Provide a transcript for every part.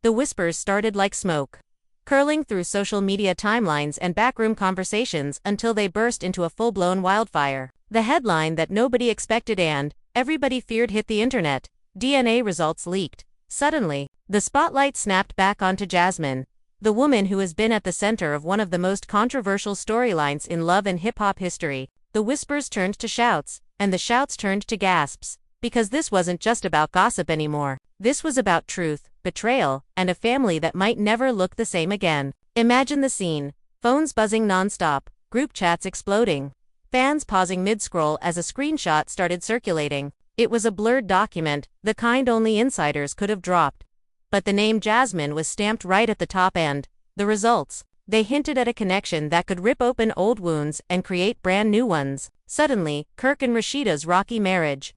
The whispers started like smoke, curling through social media timelines and backroom conversations until they burst into a full-blown wildfire. The headline that nobody expected and everybody feared hit the internet. DNA results leaked. Suddenly, the spotlight snapped back onto Jasmine, the woman who has been at the center of one of the most controversial storylines in love and hip-hop history. The whispers turned to shouts, and the shouts turned to gasps, because this wasn't just about gossip anymore. This was about truth, betrayal, and a family that might never look the same again. Imagine the scene: phones buzzing nonstop, group chats exploding, fans pausing mid-scroll as a screenshot started circulating. It was a blurred document, the kind only insiders could have dropped. But the name Jasmine was stamped right at the top and the results. They hinted at a connection that could rip open old wounds and create brand new ones. Suddenly, Kirk and Rashida's rocky marriage,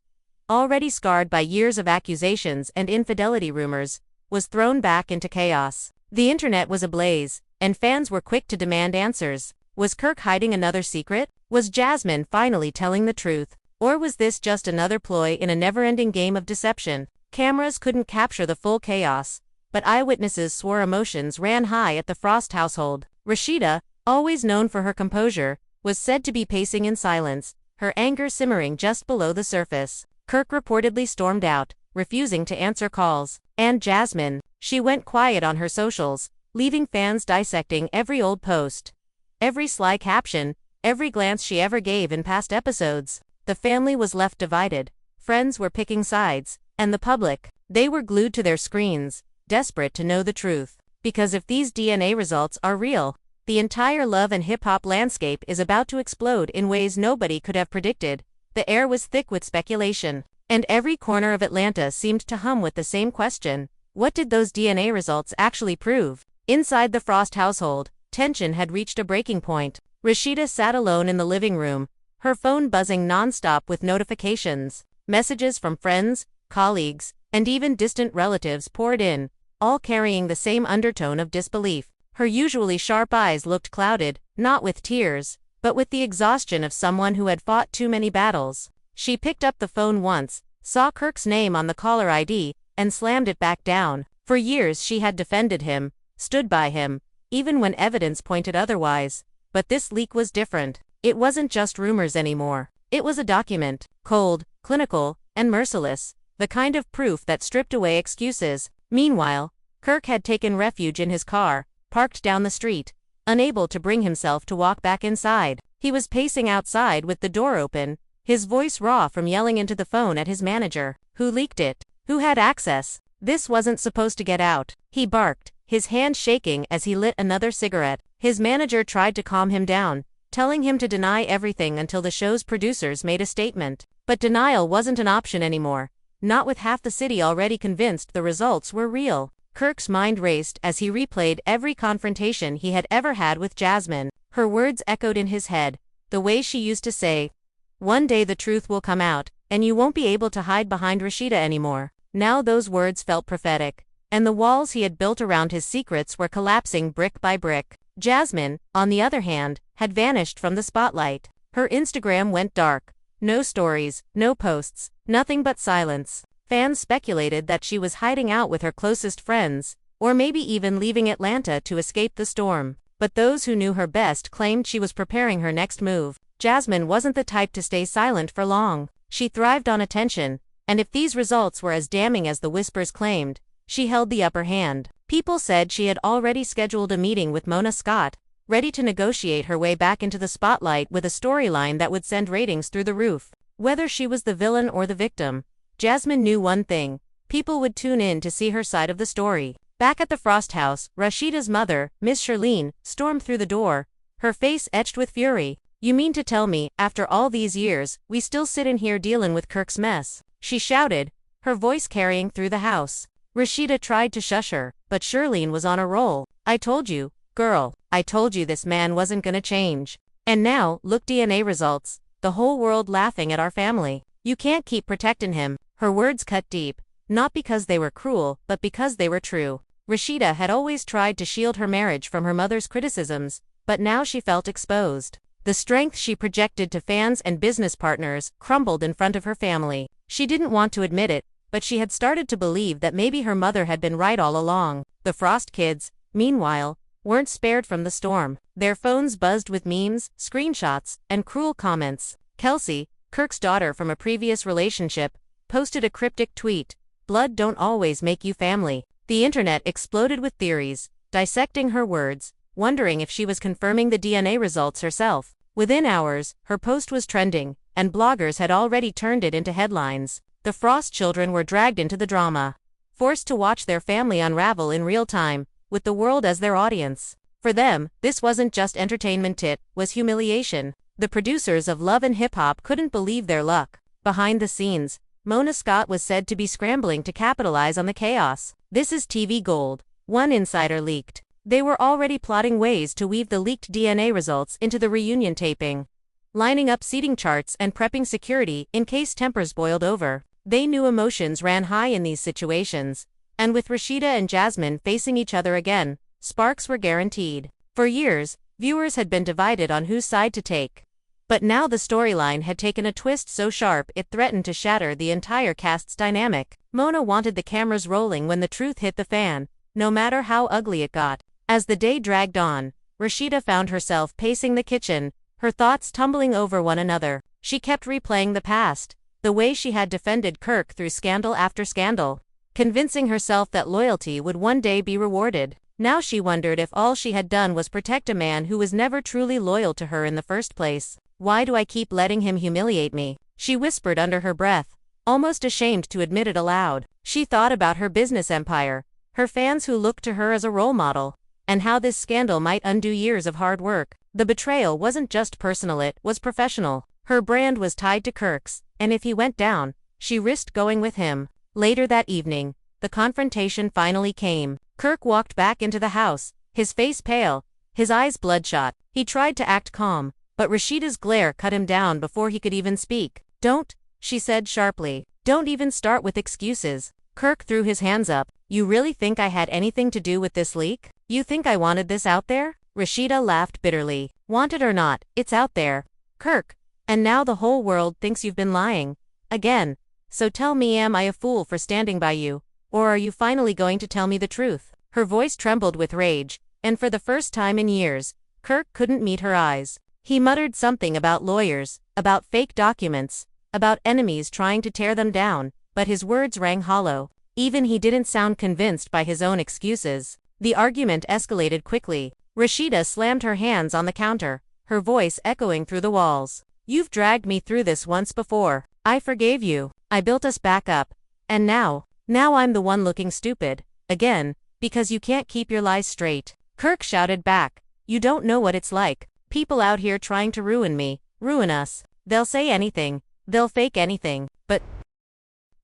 already scarred by years of accusations and infidelity rumors, was thrown back into chaos. The internet was ablaze, and fans were quick to demand answers. Was Kirk hiding another secret? Was Jasmine finally telling the truth? Or was this just another ploy in a never-ending game of deception? Cameras couldn't capture the full chaos, but eyewitnesses swore emotions ran high at the Frost household. Rashida, always known for her composure, was said to be pacing in silence, her anger simmering just below the surface. Kirk reportedly stormed out, refusing to answer calls. And Jasmine, she went quiet on her socials, leaving fans dissecting every old post, every sly caption, every glance she ever gave in past episodes. The family was left divided, friends were picking sides, and the public, they were glued to their screens, desperate to know the truth. Because if these DNA results are real, the entire love and hip-hop landscape is about to explode in ways nobody could have predicted. The air was thick with speculation, and every corner of Atlanta seemed to hum with the same question: what did those DNA results actually prove? Inside the Frost household, tension had reached a breaking point. Rashida sat alone in the living room, her phone buzzing nonstop with notifications. Messages from friends, colleagues, and even distant relatives poured in, all carrying the same undertone of disbelief. Her usually sharp eyes looked clouded, not with tears, but with the exhaustion of someone who had fought too many battles. She picked up the phone once, saw Kirk's name on the caller ID, and slammed it back down. For years she had defended him, stood by him, even when evidence pointed otherwise. But this leak was different. It wasn't just rumors anymore. It was a document, cold, clinical, and merciless, the kind of proof that stripped away excuses. Meanwhile, Kirk had taken refuge in his car, parked down the street, unable to bring himself to walk back inside. He was pacing outside with the door open, his voice raw from yelling into the phone at his manager. Who leaked it? Who had access? This wasn't supposed to get out, he barked, his hand shaking as he lit another cigarette. His manager tried to calm him down, telling him to deny everything until the show's producers made a statement. But denial wasn't an option anymore, not with half the city already convinced the results were real. Kirk's mind raced as he replayed every confrontation he had ever had with Jasmine. Her words echoed in his head, the way she used to say, "One day the truth will come out, and you won't be able to hide behind Rashida anymore." Now those words felt prophetic, and the walls he had built around his secrets were collapsing brick by brick. Jasmine, on the other hand, had vanished from the spotlight. Her Instagram went dark. No stories, no posts, nothing but silence. Fans speculated that she was hiding out with her closest friends, or maybe even leaving Atlanta to escape the storm. But those who knew her best claimed she was preparing her next move. Jasmine wasn't the type to stay silent for long. She thrived on attention, and if these results were as damning as the whispers claimed, she held the upper hand. People said she had already scheduled a meeting with Mona Scott, ready to negotiate her way back into the spotlight with a storyline that would send ratings through the roof. Whether she was the villain or the victim, Jasmine knew one thing: people would tune in to see her side of the story. Back at the Frost house, Rashida's mother, Miss Shirlene, stormed through the door, her face etched with fury. "You mean to tell me, after all these years, we still sit in here dealing with Kirk's mess?" she shouted, her voice carrying through the house. Rashida tried to shush her, but Shirlene was on a roll. "I told you, girl, I told you this man wasn't gonna change. And now, look, DNA results, the whole world laughing at our family. You can't keep protecting him." Her words cut deep, not because they were cruel, but because they were true. Rashida had always tried to shield her marriage from her mother's criticisms, but now she felt exposed. The strength she projected to fans and business partners crumbled in front of her family. She didn't want to admit it, but she had started to believe that maybe her mother had been right all along. The Frost kids, meanwhile, weren't spared from the storm. Their phones buzzed with memes, screenshots, and cruel comments. Kelsey, Kirk's daughter from a previous relationship, posted a cryptic tweet, "Blood don't always make you family." The internet exploded with theories, dissecting her words, wondering if she was confirming the DNA results herself. Within hours, her post was trending, and bloggers had already turned it into headlines. The Frost children were dragged into the drama, forced to watch their family unravel in real time, with the world as their audience. For them, this wasn't just entertainment, it was humiliation. The producers of Love and Hip Hop couldn't believe their luck. Behind the scenes, Mona Scott was said to be scrambling to capitalize on the chaos. This is TV gold, one insider leaked. They were already plotting ways to weave the leaked DNA results into the reunion taping, lining up seating charts and prepping security in case tempers boiled over. They knew emotions ran high in these situations, and with Rashida and Jasmine facing each other again, sparks were guaranteed. For years, viewers had been divided on whose side to take. But now the storyline had taken a twist so sharp it threatened to shatter the entire cast's dynamic. Mona wanted the cameras rolling when the truth hit the fan, no matter how ugly it got. As the day dragged on, Rashida found herself pacing the kitchen, her thoughts tumbling over one another. She kept replaying the past, the way she had defended Kirk through scandal after scandal, convincing herself that loyalty would one day be rewarded. Now she wondered if all she had done was protect a man who was never truly loyal to her in the first place. "Why do I keep letting him humiliate me?" she whispered under her breath, almost ashamed to admit it aloud. She thought about her business empire, her fans who looked to her as a role model, and how this scandal might undo years of hard work. The betrayal wasn't just personal, it was professional. Her brand was tied to Kirk's, and if he went down, she risked going with him. Later that evening, the confrontation finally came. Kirk walked back into the house, his face pale, his eyes bloodshot. He tried to act calm, but Rashida's glare cut him down before he could even speak. "Don't," she said sharply. "Don't even start with excuses." Kirk threw his hands up. "You really think I had anything to do with this leak? You think I wanted this out there?" Rashida laughed bitterly. "Wanted or not, it's out there, Kirk. And now the whole world thinks you've been lying. Again. So tell me, am I a fool for standing by you? Or are you finally going to tell me the truth?" Her voice trembled with rage, and for the first time in years, Kirk couldn't meet her eyes. He muttered something about lawyers, about fake documents, about enemies trying to tear them down, but his words rang hollow. Even he didn't sound convinced by his own excuses. The argument escalated quickly. Rashida slammed her hands on the counter, her voice echoing through the walls. "You've dragged me through this once before. I forgave you. I built us back up. And now I'm the one looking stupid. Again, because you can't keep your lies straight." Kirk shouted back, "You don't know what it's like. People out here trying to ruin me, ruin us. They'll say anything, they'll fake anything, but..."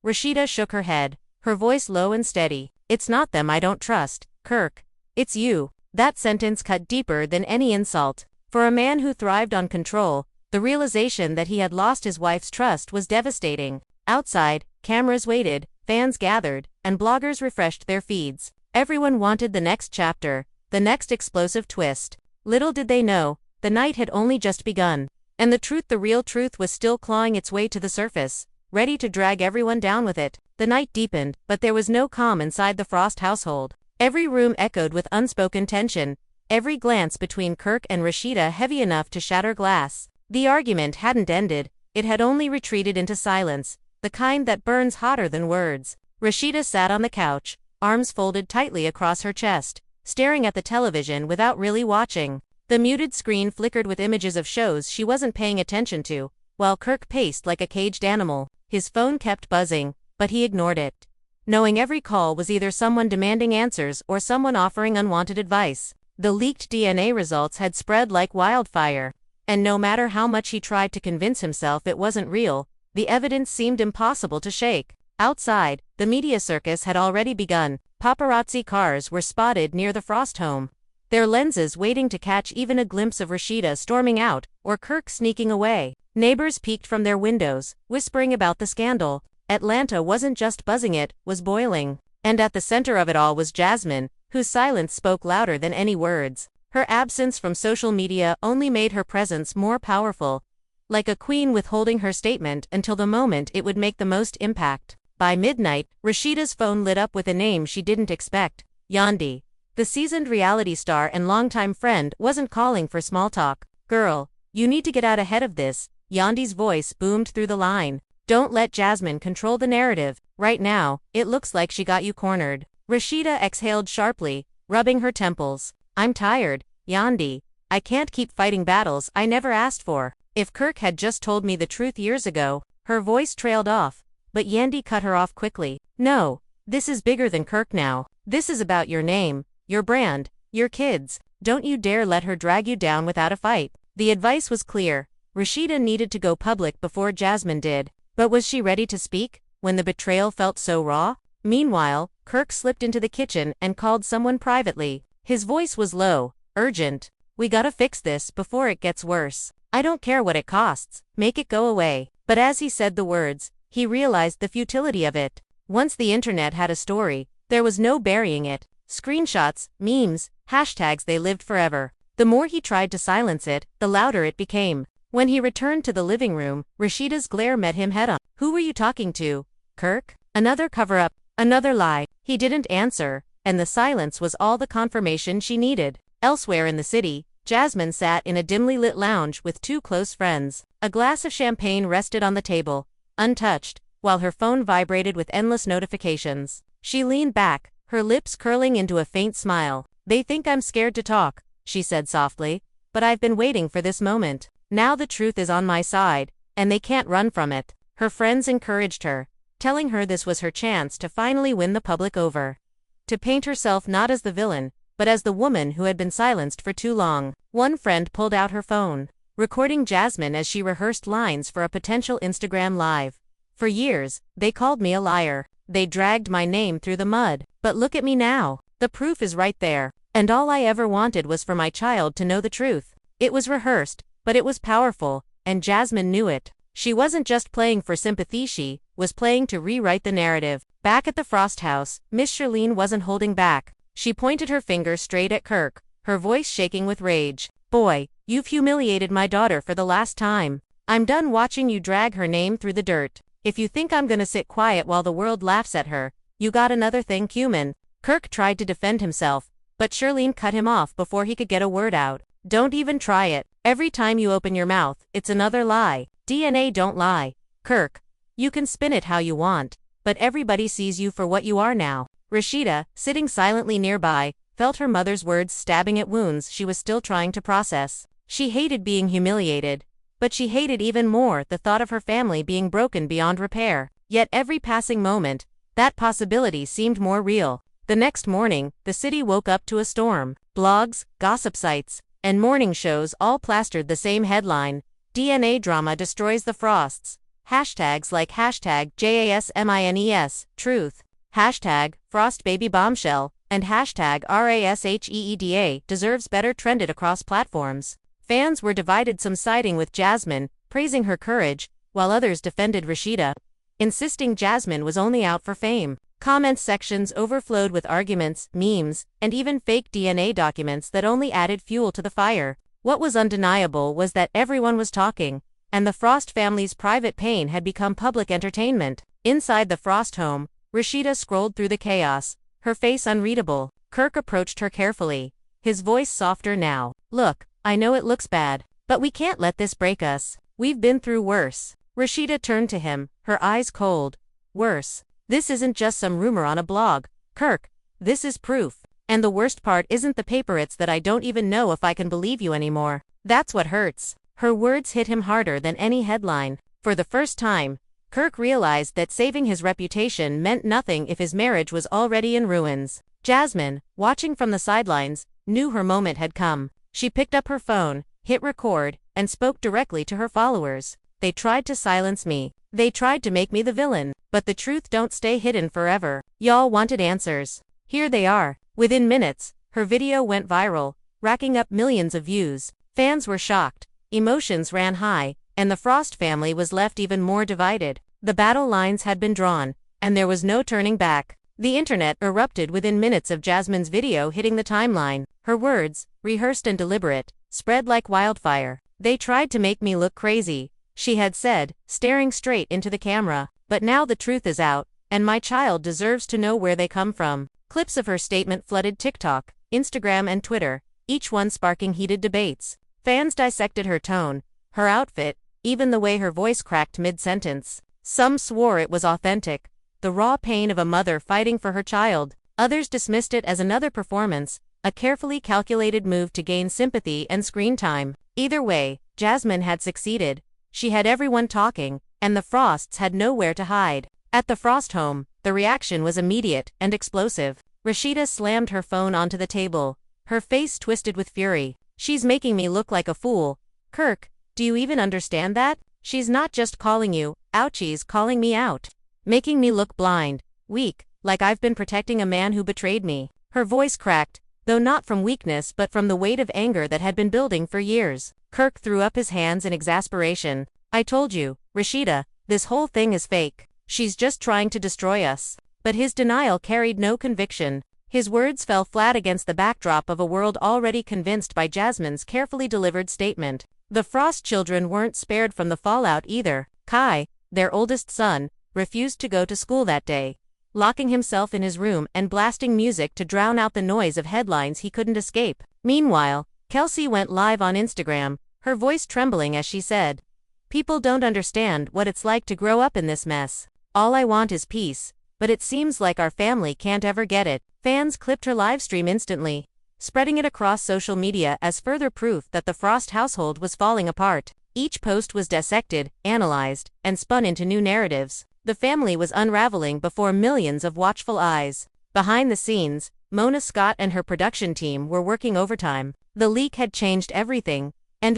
Rashida shook her head, her voice low and steady. "It's not them I don't trust, Kirk. It's you." That sentence cut deeper than any insult. For a man who thrived on control, the realization that he had lost his wife's trust was devastating. Outside, cameras waited, fans gathered, and bloggers refreshed their feeds. Everyone wanted the next chapter, the next explosive twist. Little did they know, the night had only just begun. And the real truth was still clawing its way to the surface, ready to drag everyone down with it. The night deepened, but there was no calm inside the Frost household. Every room echoed with unspoken tension, every glance between Kirk and Rashida heavy enough to shatter glass. The argument hadn't ended, it had only retreated into silence, the kind that burns hotter than words. Rashida sat on the couch, arms folded tightly across her chest, staring at the television without really watching. The muted screen flickered with images of shows she wasn't paying attention to, while Kirk paced like a caged animal. His phone kept buzzing, but he ignored it, knowing every call was either someone demanding answers or someone offering unwanted advice. The leaked DNA results had spread like wildfire, and no matter how much he tried to convince himself it wasn't real, the evidence seemed impossible to shake. Outside, the media circus had already begun. Paparazzi cars were spotted near the Frost home, their lenses waiting to catch even a glimpse of Rashida storming out or Kirk sneaking away. Neighbors peeked from their windows, whispering about the scandal. Atlanta wasn't just buzzing, it was boiling. And at the center of it all was Jasmine, whose silence spoke louder than any words. Her absence from social media only made her presence more powerful, like a queen withholding her statement until the moment it would make the most impact. By midnight, Rashida's phone lit up with a name she didn't expect. Yandi, the seasoned reality star and longtime friend, wasn't calling for small talk. Girl, you need to get out ahead of this, Yandi's voice boomed through the line. Don't let Jasmine control the narrative. Right now, it looks like she got you cornered. Rashida exhaled sharply, rubbing her temples. I'm tired, Yandi. I can't keep fighting battles I never asked for. If Kirk had just told me the truth years ago. Her voice trailed off, but Yandi cut her off quickly. No, this is bigger than Kirk now. This is about your name, your brand, your kids. Don't you dare let her drag you down without a fight. The advice was clear. Rashida needed to go public before Jasmine did. But was she ready to speak, when the betrayal felt so raw? Meanwhile, Kirk slipped into the kitchen and called someone privately. His voice was low, urgent. We gotta fix this before it gets worse. I don't care what it costs, make it go away. But as he said the words, he realized the futility of it. Once the internet had a story, there was no burying it. Screenshots, memes, hashtags, they lived forever. The more he tried to silence it, the louder it became. When he returned to the living room, Rashida's glare met him head-on. Who were you talking to? Kirk? Another cover-up, another lie. He didn't answer, and the silence was all the confirmation she needed. Elsewhere in the city, Jasmine sat in a dimly lit lounge with two close friends. A glass of champagne rested on the table, untouched, while her phone vibrated with endless notifications. She leaned back, her lips curling into a faint smile. They think I'm scared to talk, she said softly, but I've been waiting for this moment. Now the truth is on my side, and they can't run from it. Her friends encouraged her, telling her this was her chance to finally win the public over. To paint herself not as the villain, but as the woman who had been silenced for too long. One friend pulled out her phone, recording Jasmine as she rehearsed lines for a potential Instagram live. For years, they called me a liar. They dragged my name through the mud. But look at me now. The proof is right there. And all I ever wanted was for my child to know the truth. It was rehearsed, but it was powerful, and Jasmine knew it. She wasn't just playing for sympathy, she was playing to rewrite the narrative. Back at the Frost house, Miss Shirlene wasn't holding back. She pointed her finger straight at Kirk, her voice shaking with rage. Boy, you've humiliated my daughter for the last time. I'm done watching you drag her name through the dirt. If you think I'm gonna sit quiet while the world laughs at her, you got another thing coming. Kirk tried to defend himself, but Shirlene cut him off before he could get a word out. Don't even try it. Every time you open your mouth, it's another lie. DNA don't lie. Kirk, you can spin it how you want, but everybody sees you for what you are now. Rashida, sitting silently nearby, felt her mother's words stabbing at wounds she was still trying to process. She hated being humiliated, but she hated even more the thought of her family being broken beyond repair. Yet every passing moment, that possibility seemed more real. The next morning, the city woke up to a storm. Blogs, gossip sites, and morning shows all plastered the same headline. DNA drama destroys the Frosts. Hashtags like hashtag JASMINES, truth, hashtag Frost baby bombshell, and hashtag RASHEEDA deserves better trended across platforms. Fans were divided, some siding with Jasmine, praising her courage, while others defended Rashida, insisting Jasmine was only out for fame. Comment sections overflowed with arguments, memes, and even fake DNA documents that only added fuel to the fire. What was undeniable was that everyone was talking, and the Frost family's private pain had become public entertainment. Inside the Frost home, Rashida scrolled through the chaos, her face unreadable. Kirk approached her carefully, his voice softer now. Look, I know it looks bad, but we can't let this break us. We've been through worse. Rashida turned to him, her eyes cold. Worse. This isn't just some rumor on a blog. Kirk, this is proof. And the worst part isn't the paper, it's that I don't even know if I can believe you anymore. That's what hurts. Her words hit him harder than any headline. For the first time, Kirk realized that saving his reputation meant nothing if his marriage was already in ruins. Jasmine, watching from the sidelines, knew her moment had come. She picked up her phone, hit record, and spoke directly to her followers. They tried to silence me. They tried to make me the villain. But the truth don't stay hidden forever. Y'all wanted answers. Here they are. Within minutes, her video went viral, racking up millions of views. Fans were shocked, emotions ran high, and the Frost family was left even more divided. The battle lines had been drawn, and there was no turning back. The internet erupted within minutes of Jasmine's video hitting the timeline. Her words, rehearsed and deliberate, spread like wildfire. They tried to make me look crazy, she had said, staring straight into the camera. But now the truth is out, and my child deserves to know where they come from. Clips of her statement flooded TikTok, Instagram and Twitter, each one sparking heated debates. Fans dissected her tone, her outfit, even the way her voice cracked mid-sentence. Some swore it was authentic, the raw pain of a mother fighting for her child. Others dismissed it as another performance, a carefully calculated move to gain sympathy and screen time. Either way, Jasmine had succeeded. She had everyone talking, and the Frosts had nowhere to hide. At the Frost home, the reaction was immediate and explosive. Rashida slammed her phone onto the table, her face twisted with fury. "She's making me look like a fool. Kirk, do you even understand that? She's not just calling you out, she's calling me out. Making me look blind, weak, like I've been protecting a man who betrayed me." Her voice cracked, though not from weakness but from the weight of anger that had been building for years. Kirk threw up his hands in exasperation. "I told you, Rashida, this whole thing is fake. She's just trying to destroy us." But his denial carried no conviction. His words fell flat against the backdrop of a world already convinced by Jasmine's carefully delivered statement. The Frost children weren't spared from the fallout either. Kai, their oldest son, refused to go to school that day, locking himself in his room and blasting music to drown out the noise of headlines he couldn't escape. Meanwhile, Kelsey went live on Instagram, her voice trembling as she said, "People don't understand what it's like to grow up in this mess. All I want is peace, but it seems like our family can't ever get it." Fans clipped her livestream instantly, spreading it across social media as further proof that the Frost household was falling apart. Each post was dissected, analyzed, and spun into new narratives. The family was unraveling before millions of watchful eyes. Behind the scenes, Mona Scott and her production team were working overtime. The leak had changed everything, and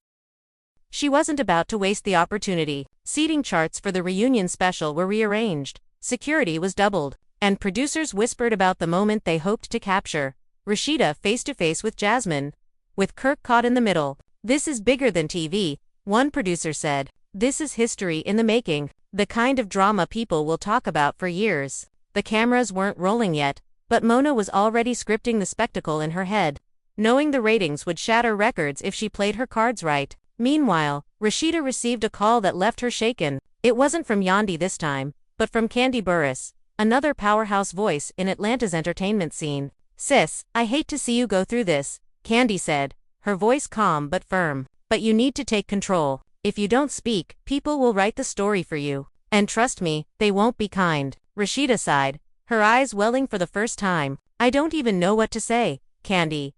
she wasn't about to waste the opportunity. Seating charts for the reunion special were rearranged, security was doubled, and producers whispered about the moment they hoped to capture. Rashida face-to-face with Jasmine, with Kirk caught in the middle. "This is bigger than TV," one producer said. "This is history in the making. The kind of drama people will talk about for years." The cameras weren't rolling yet, but Mona was already scripting the spectacle in her head, knowing the ratings would shatter records if she played her cards right. Meanwhile, Rashida received a call that left her shaken. It wasn't from Yandi this time, but from Kandi Burruss, another powerhouse voice in Atlanta's entertainment scene. "Sis, I hate to see you go through this," Kandi said, her voice calm but firm. "But you need to take control. If you don't speak, people will write the story for you. And trust me, they won't be kind." Rashida sighed, her eyes welling for the first time. "I don't even know what to say, Kandi.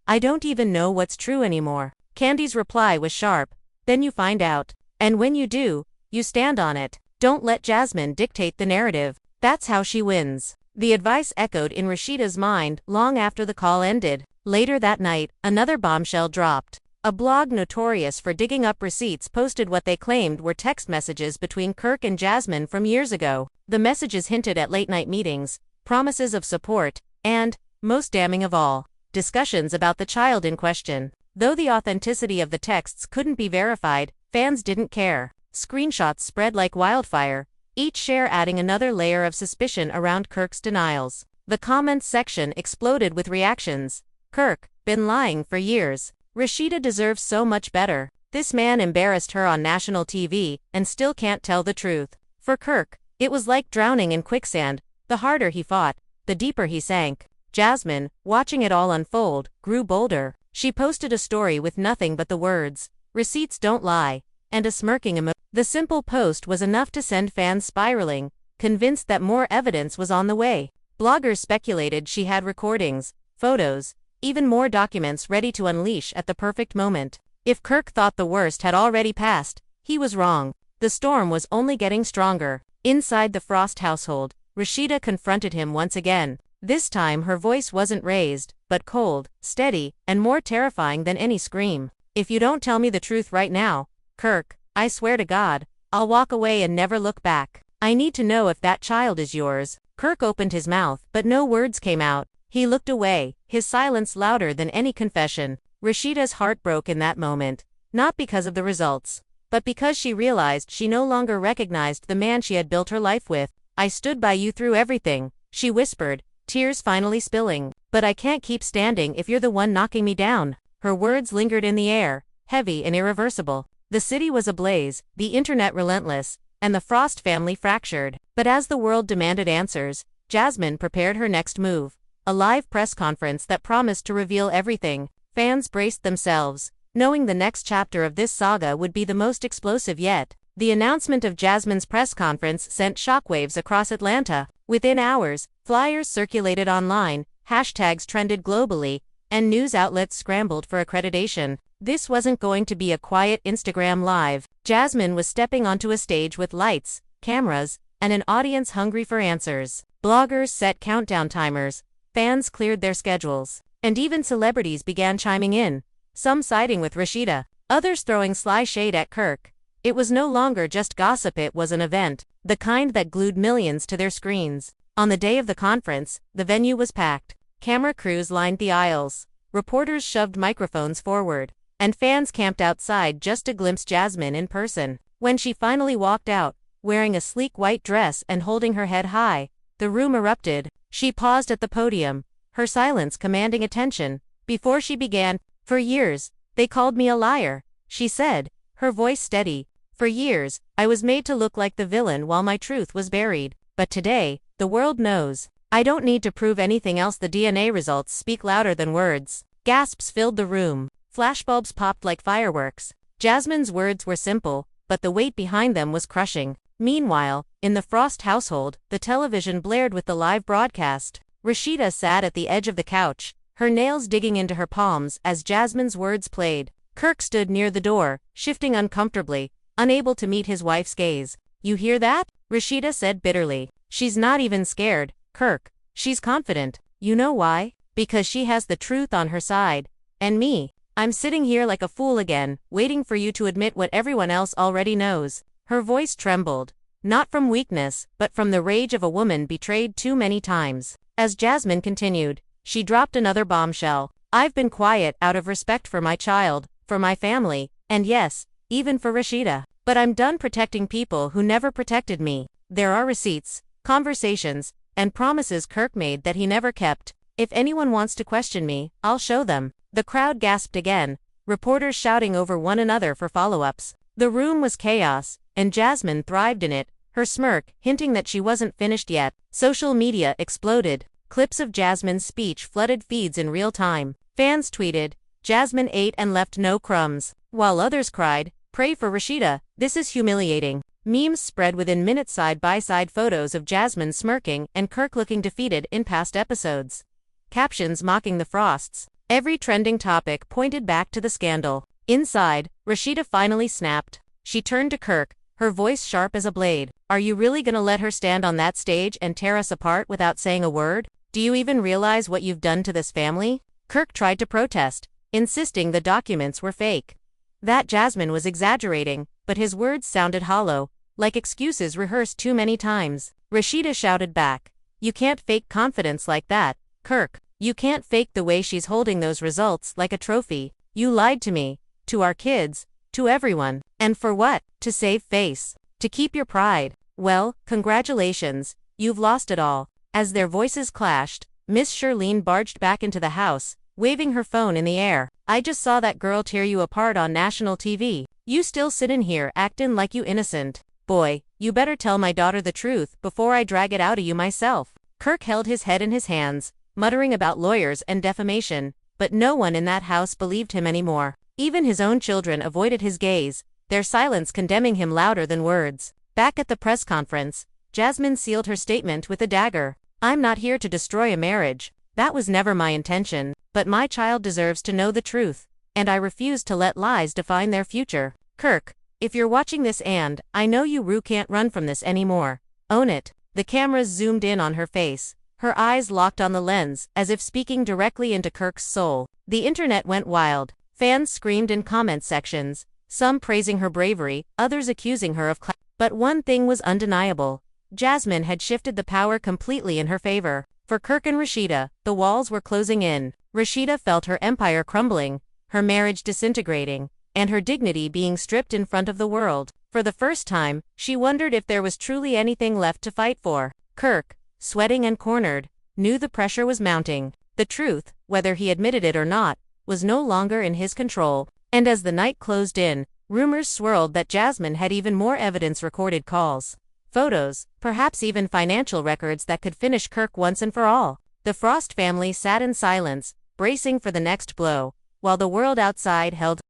I don't even know what's true anymore." Candy's reply was sharp. "Then you find out. And when you do, you stand on it. Don't let Jasmine dictate the narrative. That's how she wins." The advice echoed in Rashida's mind long after the call ended. Later that night, another bombshell dropped. A blog notorious for digging up receipts posted what they claimed were text messages between Kirk and Jasmine from years ago. The messages hinted at late-night meetings, promises of support, and, most damning of all, discussions about the child in question. Though the authenticity of the texts couldn't be verified, fans didn't care. Screenshots spread like wildfire, each share adding another layer of suspicion around Kirk's denials. The comments section exploded with reactions. "Kirk, been lying for years. Rashida deserves so much better. This man embarrassed her on national TV and still can't tell the truth." For Kirk, it was like drowning in quicksand. The harder he fought, the deeper he sank. Jasmine, watching it all unfold, grew bolder. She posted a story with nothing but the words, "Receipts don't lie," and a smirking emoji. The simple post was enough to send fans spiraling, convinced that more evidence was on the way. Bloggers speculated she had recordings, photos, even more documents ready to unleash at the perfect moment. If Kirk thought the worst had already passed, he was wrong. The storm was only getting stronger. Inside the Frost household, Rashida confronted him once again. This time her voice wasn't raised, but cold, steady, and more terrifying than any scream. "If you don't tell me the truth right now, Kirk, I swear to God, I'll walk away and never look back. I need to know if that child is yours." Kirk opened his mouth, but no words came out. He looked away, his silence louder than any confession. Rashida's heart broke in that moment, not because of the results, but because she realized she no longer recognized the man she had built her life with. "I stood by you through everything," she whispered, tears finally spilling. "But I can't keep standing if you're the one knocking me down." Her words lingered in the air, heavy and irreversible. The city was ablaze, the internet relentless, and the Frost family fractured. But as the world demanded answers, Jasmine prepared her next move. a live press conference that promised to reveal everything. Fans braced themselves, knowing the next chapter of this saga would be the most explosive yet. The announcement of Jasmine's press conference sent shockwaves across Atlanta. Within hours, flyers circulated online, hashtags trended globally, and news outlets scrambled for accreditation. This wasn't going to be a quiet Instagram live. Jasmine was stepping onto a stage with lights, cameras, and an audience hungry for answers. Bloggers set countdown timers, fans cleared their schedules, and even celebrities began chiming in, some siding with Rashida, others throwing sly shade at Kirk. It was no longer just gossip, it was an event, the kind that glued millions to their screens. On the day of the conference, the venue was packed. Camera crews lined the aisles, reporters shoved microphones forward, and fans camped outside just to glimpse Jasmine in person. When she finally walked out, wearing a sleek white dress and holding her head high, the room erupted. She paused at the podium, her silence commanding attention. Before she began, "For years, they called me a liar," she said, her voice steady. "For years, I was made to look like the villain while my truth was buried. But today, the world knows. I don't need to prove anything else. The DNA results speak louder than words." Gasps filled the room. Flashbulbs popped like fireworks. Jasmine's words were simple, but the weight behind them was crushing. Meanwhile, in the Frost household, the television blared with the live broadcast. Rashida sat at the edge of the couch, her nails digging into her palms as Jasmine's words played. Kirk stood near the door, shifting uncomfortably, unable to meet his wife's gaze. "You hear that?" Rashida said bitterly. "She's not even scared, Kirk. She's confident. You know why? Because she has the truth on her side. And me. I'm sitting here like a fool again, waiting for you to admit what everyone else already knows." Her voice trembled, not from weakness, but from the rage of a woman betrayed too many times. As Jasmine continued, she dropped another bombshell. "I've been quiet out of respect for my child, for my family, and yes, even for Rashida. But I'm done protecting people who never protected me. There are receipts, conversations, and promises Kirk made that he never kept. If anyone wants to question me, I'll show them." The crowd gasped again, reporters shouting over one another for follow-ups. The room was chaos, and Jasmine thrived in it, her smirk hinting that she wasn't finished yet. Social media exploded. Clips of Jasmine's speech flooded feeds in real time. Fans tweeted, "Jasmine ate and left no crumbs," while others cried, "Pray for Rashida, this is humiliating." Memes spread within minutes, side-by-side photos of Jasmine smirking and Kirk looking defeated in past episodes. Captions mocking the Frosts. Every trending topic pointed back to the scandal. Inside, Rashida finally snapped. She turned to Kirk, her voice sharp as a blade. "Are you really gonna let her stand on that stage and tear us apart without saying a word? Do you even realize what you've done to this family?" Kirk tried to protest, insisting the documents were fake. That Jasmine was exaggerating, but his words sounded hollow, like excuses rehearsed too many times. Rashida shouted back, "You can't fake confidence like that, Kirk. You can't fake the way she's holding those results like a trophy. You lied to me, to our kids, to everyone. And for what? To save face. To keep your pride. Well, congratulations, you've lost it all." As their voices clashed, Miss Shirlene barged back into the house, waving her phone in the air. "I just saw that girl tear you apart on national TV. You still sittin' here actin' like you innocent. Boy, you better tell my daughter the truth before I drag it out of you myself." Kirk held his head in his hands, muttering about lawyers and defamation, but no one in that house believed him anymore. Even his own children avoided his gaze, their silence condemning him louder than words. Back at the press conference, Jasmine sealed her statement with a dagger. "I'm not here to destroy a marriage. That was never my intention, but my child deserves to know the truth, and I refuse to let lies define their future." Kirk, if you're watching this, and I know you can't run from this anymore, own it. The cameras zoomed in on her face, her eyes locked on the lens, as if speaking directly into Kirk's soul. The internet went wild. Fans screamed in comment sections, some praising her bravery, others accusing her of But one thing was undeniable. Jasmine had shifted the power completely in her favor. For Kirk and Rashida, the walls were closing in. Rashida felt her empire crumbling, her marriage disintegrating, and her dignity being stripped in front of the world. For the first time, she wondered if there was truly anything left to fight for. Kirk, sweating and cornered, knew the pressure was mounting. The truth, whether he admitted it or not, was no longer in his control. And as the night closed in, rumors swirled that Jasmine had even more evidence: recorded calls, photos, perhaps even financial records that could finish Kirk once and for all. The Frost family sat in silence, bracing for the next blow, while the world outside held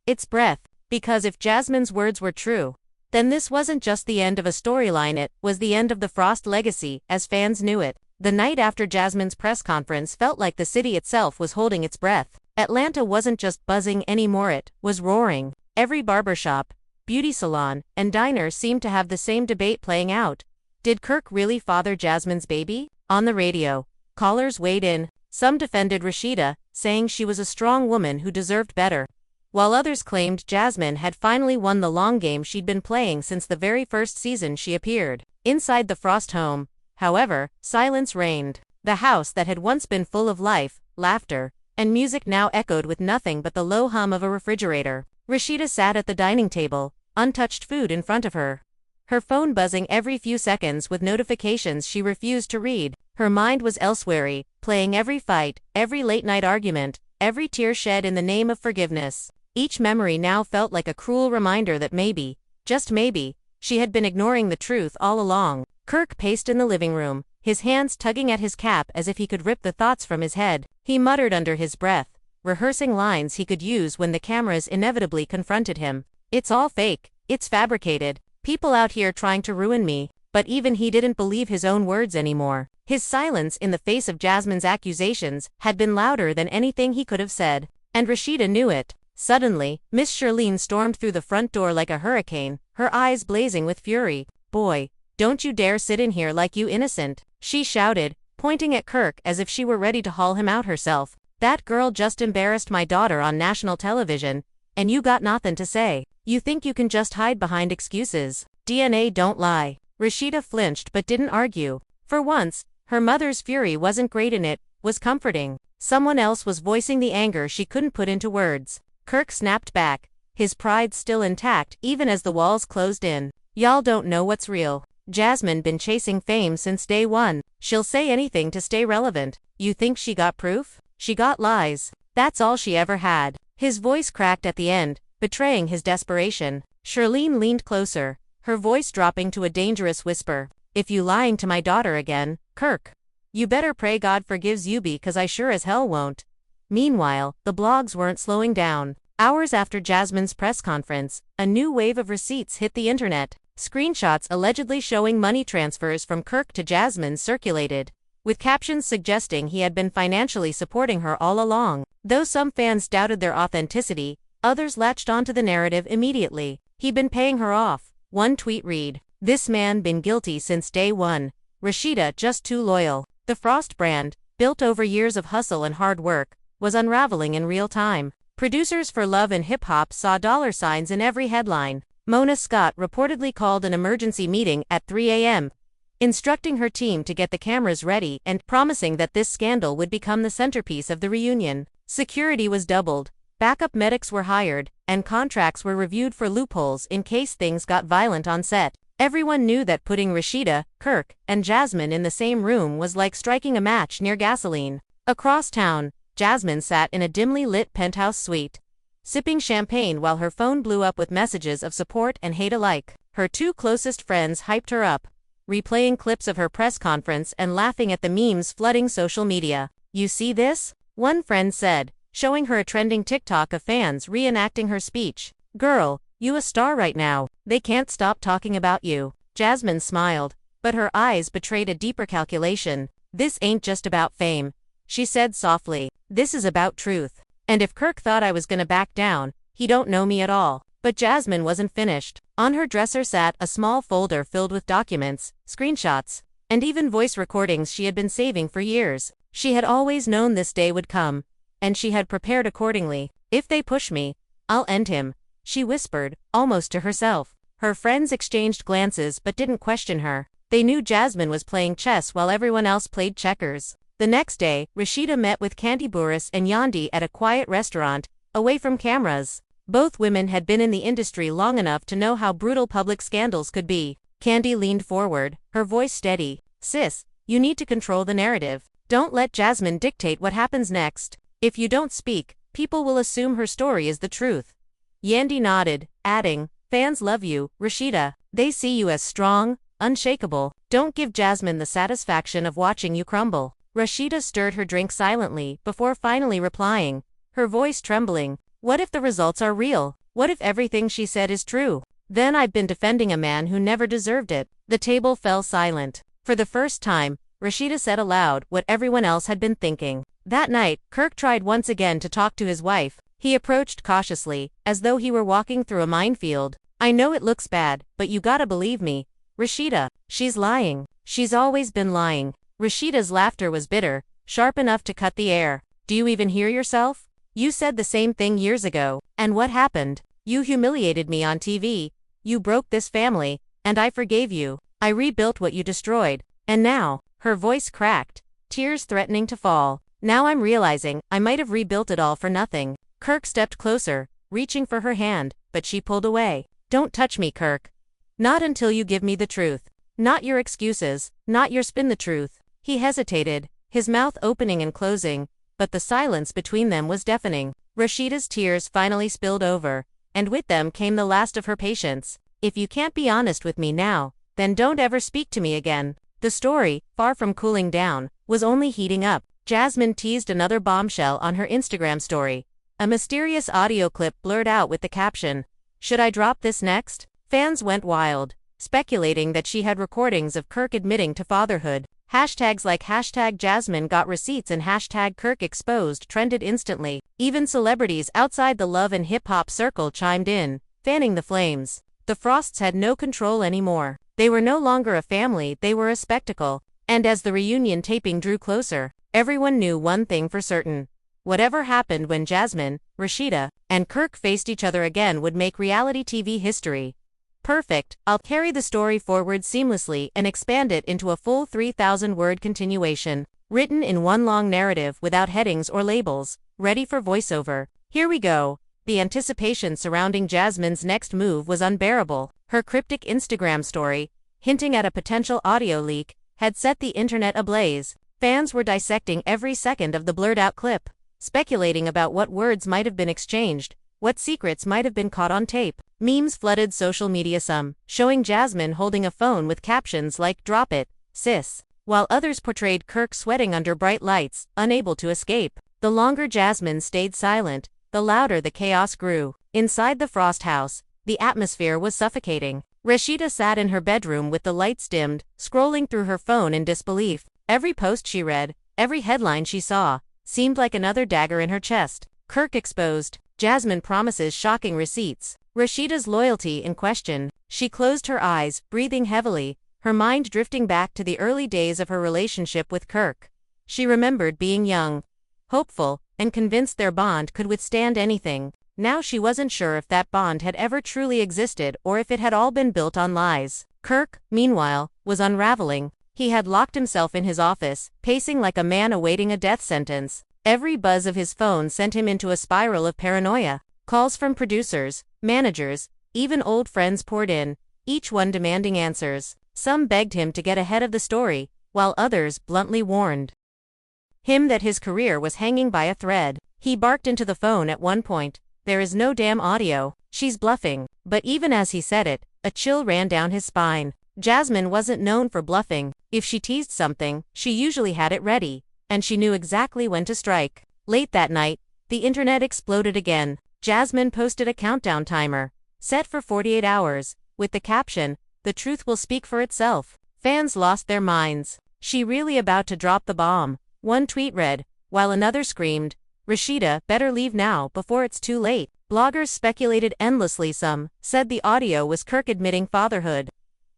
its breath, because if Jasmine's words were true, then this wasn't just the end of a storyline, it was the end of the Frost legacy, as fans knew it. The night after Jasmine's press conference felt like the city itself was holding its breath. Atlanta wasn't just buzzing anymore, it was roaring. Every barbershop, beauty salon, and diner seemed to have the same debate playing out. Did Kirk really father Jasmine's baby? On the radio, callers weighed in. Some defended Rashida, saying she was a strong woman who deserved better, while others claimed Jasmine had finally won the long game she'd been playing since the very first season she appeared. Inside the Frost home, however, silence reigned. The house that had once been full of life, laughter, and music now echoed with nothing but the low hum of a refrigerator. Rashida sat at the dining table, untouched food in front of her, her phone buzzing every few seconds with notifications she refused to read. Her mind was elsewhere, playing every fight, every late-night argument, every tear shed in the name of forgiveness. Each memory now felt like a cruel reminder that maybe, just maybe, she had been ignoring the truth all along. Kirk paced in the living room, his hands tugging at his cap as if he could rip the thoughts from his head. He muttered under his breath, rehearsing lines he could use when the cameras inevitably confronted him. It's all fake, it's fabricated, people out here trying to ruin me. But even he didn't believe his own words anymore. His silence in the face of Jasmine's accusations had been louder than anything he could have said. And Rashida knew it. Suddenly, Miss Shirlene stormed through the front door like a hurricane, her eyes blazing with fury. "Boy, don't you dare sit in here like you innocent," she shouted, pointing at Kirk as if she were ready to haul him out herself. "That girl just embarrassed my daughter on national television, and you got nothing to say. You think you can just hide behind excuses. DNA don't lie." Rashida flinched but didn't argue. For once, her mother's fury wasn't great and it was comforting. Someone else was voicing the anger she couldn't put into words. Kirk snapped back, his pride still intact even as the walls closed in. "Y'all don't know what's real. Jasmine been chasing fame since day one. She'll say anything to stay relevant. You think she got proof? She got lies. That's all she ever had." His voice cracked at the end, betraying his desperation. Shirlene leaned closer, her voice dropping to a dangerous whisper. "If you lying to my daughter again, Kirk, you better pray God forgives you because I sure as hell won't." Meanwhile, the blogs weren't slowing down. Hours after Jasmine's press conference, a new wave of receipts hit the internet. Screenshots allegedly showing money transfers from Kirk to Jasmine circulated, with captions suggesting he had been financially supporting her all along. Though some fans doubted their authenticity, others latched onto the narrative immediately. "He been paying her off." One tweet read, "This man been guilty since day one. Rashida just too loyal." The Frost brand, built over years of hustle and hard work, was unraveling in real time. Producers for Love and Hip Hop saw dollar signs in every headline. Mona Scott reportedly called an emergency meeting at 3 a.m., instructing her team to get the cameras ready and promising that this scandal would become the centerpiece of the reunion. Security was doubled, backup medics were hired, and contracts were reviewed for loopholes in case things got violent on set. Everyone knew that putting Rashida, Kirk, and Jasmine in the same room was like striking a match near gasoline. Across town, Jasmine sat in a dimly lit penthouse suite, sipping champagne while her phone blew up with messages of support and hate alike. Her two closest friends hyped her up, replaying clips of her press conference and laughing at the memes flooding social media. "You see this?" one friend said, showing her a trending TikTok of fans reenacting her speech. "Girl, you a star right now. They can't stop talking about you." Jasmine smiled, but her eyes betrayed a deeper calculation. "This ain't just about fame," she said softly. "This is about truth. And if Kirk thought I was gonna back down, he don't know me at all." But Jasmine wasn't finished. On her dresser sat a small folder filled with documents, screenshots, and even voice recordings she had been saving for years. She had always known this day would come, and she had prepared accordingly. "If they push me, I'll end him," she whispered, almost to herself. Her friends exchanged glances but didn't question her. They knew Jasmine was playing chess while everyone else played checkers. The next day, Rashida met with Candy Burris and Yandi at a quiet restaurant, away from cameras. Both women had been in the industry long enough to know how brutal public scandals could be. Candy leaned forward, her voice steady. "Sis, you need to control the narrative. Don't let Jasmine dictate what happens next. If you don't speak, people will assume her story is the truth." Yandi nodded, adding, "Fans love you, Rashida. They see you as strong, unshakable. Don't give Jasmine the satisfaction of watching you crumble." Rashida stirred her drink silently before finally replying, her voice trembling. What if the results are real? What if everything she said is true? Then I've been defending a man who never deserved it. The table fell silent. For the first time, Rashida said aloud what everyone else had been thinking. That night, Kirk tried once again to talk to his wife. He approached cautiously, as though he were walking through a minefield. I know it looks bad, but you gotta believe me. Rashida, she's lying. She's always been lying. Rashida's laughter was bitter, sharp enough to cut the air. Do you even hear yourself? You said the same thing years ago, and what happened? You humiliated me on TV. You broke this family, and I forgave you. I rebuilt what you destroyed. And now, her voice cracked, tears threatening to fall. Now I'm realizing I might have rebuilt it all for nothing. Kirk stepped closer, reaching for her hand, but she pulled away. Don't touch me, Kirk. Not until you give me the truth. Not your excuses, not your spin the truth. He hesitated, his mouth opening and closing, but the silence between them was deafening. Rashida's tears finally spilled over, and with them came the last of her patience. If you can't be honest with me now, then don't ever speak to me again. The story, far from cooling down, was only heating up. Jasmine teased another bombshell on her Instagram story. A mysterious audio clip blurred out with the caption, "Should I drop this next?" Fans went wild, speculating that she had recordings of Kirk admitting to fatherhood. Hashtags like #Jasmine got receipts and #Kirk exposed trended instantly. Even celebrities outside the love and hip-hop circle chimed in, fanning the flames. The Frosts had no control anymore. They were no longer a family, they were a spectacle. And as the reunion taping drew closer, everyone knew one thing for certain. Whatever happened when Jasmine, Rashida, and Kirk faced each other again would make reality TV history. Perfect, I'll carry the story forward seamlessly and expand it into a full 3,000-word continuation, written in one long narrative without headings or labels, ready for voiceover. Here we go. The anticipation surrounding Jasmine's next move was unbearable. Her cryptic Instagram story, hinting at a potential audio leak, had set the internet ablaze. Fans were dissecting every second of the blurred-out clip, speculating about what words might have been exchanged, what secrets might have been caught on tape. Memes flooded social media, some showing Jasmine holding a phone with captions like "Drop it, sis," while others portrayed Kirk sweating under bright lights, unable to escape. The longer Jasmine stayed silent, the louder the chaos grew. Inside the Frost house, the atmosphere was suffocating. Rashida sat in her bedroom with the lights dimmed, scrolling through her phone in disbelief. Every post she read, every headline she saw, seemed like another dagger in her chest. Kirk exposed. Jasmine promises shocking receipts. Rashida's loyalty in question. She closed her eyes, breathing heavily, her mind drifting back to the early days of her relationship with Kirk. She remembered being young, hopeful, and convinced their bond could withstand anything. Now she wasn't sure if that bond had ever truly existed or if it had all been built on lies. Kirk, meanwhile, was unraveling. He had locked himself in his office, pacing like a man awaiting a death sentence. Every buzz of his phone sent him into a spiral of paranoia. Calls from producers, managers, even old friends poured in, each one demanding answers. Some begged him to get ahead of the story, while others bluntly warned him that his career was hanging by a thread. He barked into the phone at one point, "There is no damn audio. She's bluffing." But even as he said it, a chill ran down his spine. Jasmine wasn't known for bluffing. If she teased something, she usually had it ready, and she knew exactly when to strike. Late that night, the internet exploded again. Jasmine posted a countdown timer, set for 48 hours, with the caption, "The truth will speak for itself." Fans lost their minds. She really about to drop the bomb? One tweet read, while another screamed, "Rashida, better leave now before it's too late." Bloggers speculated endlessly. Some said the audio was Kirk admitting fatherhood.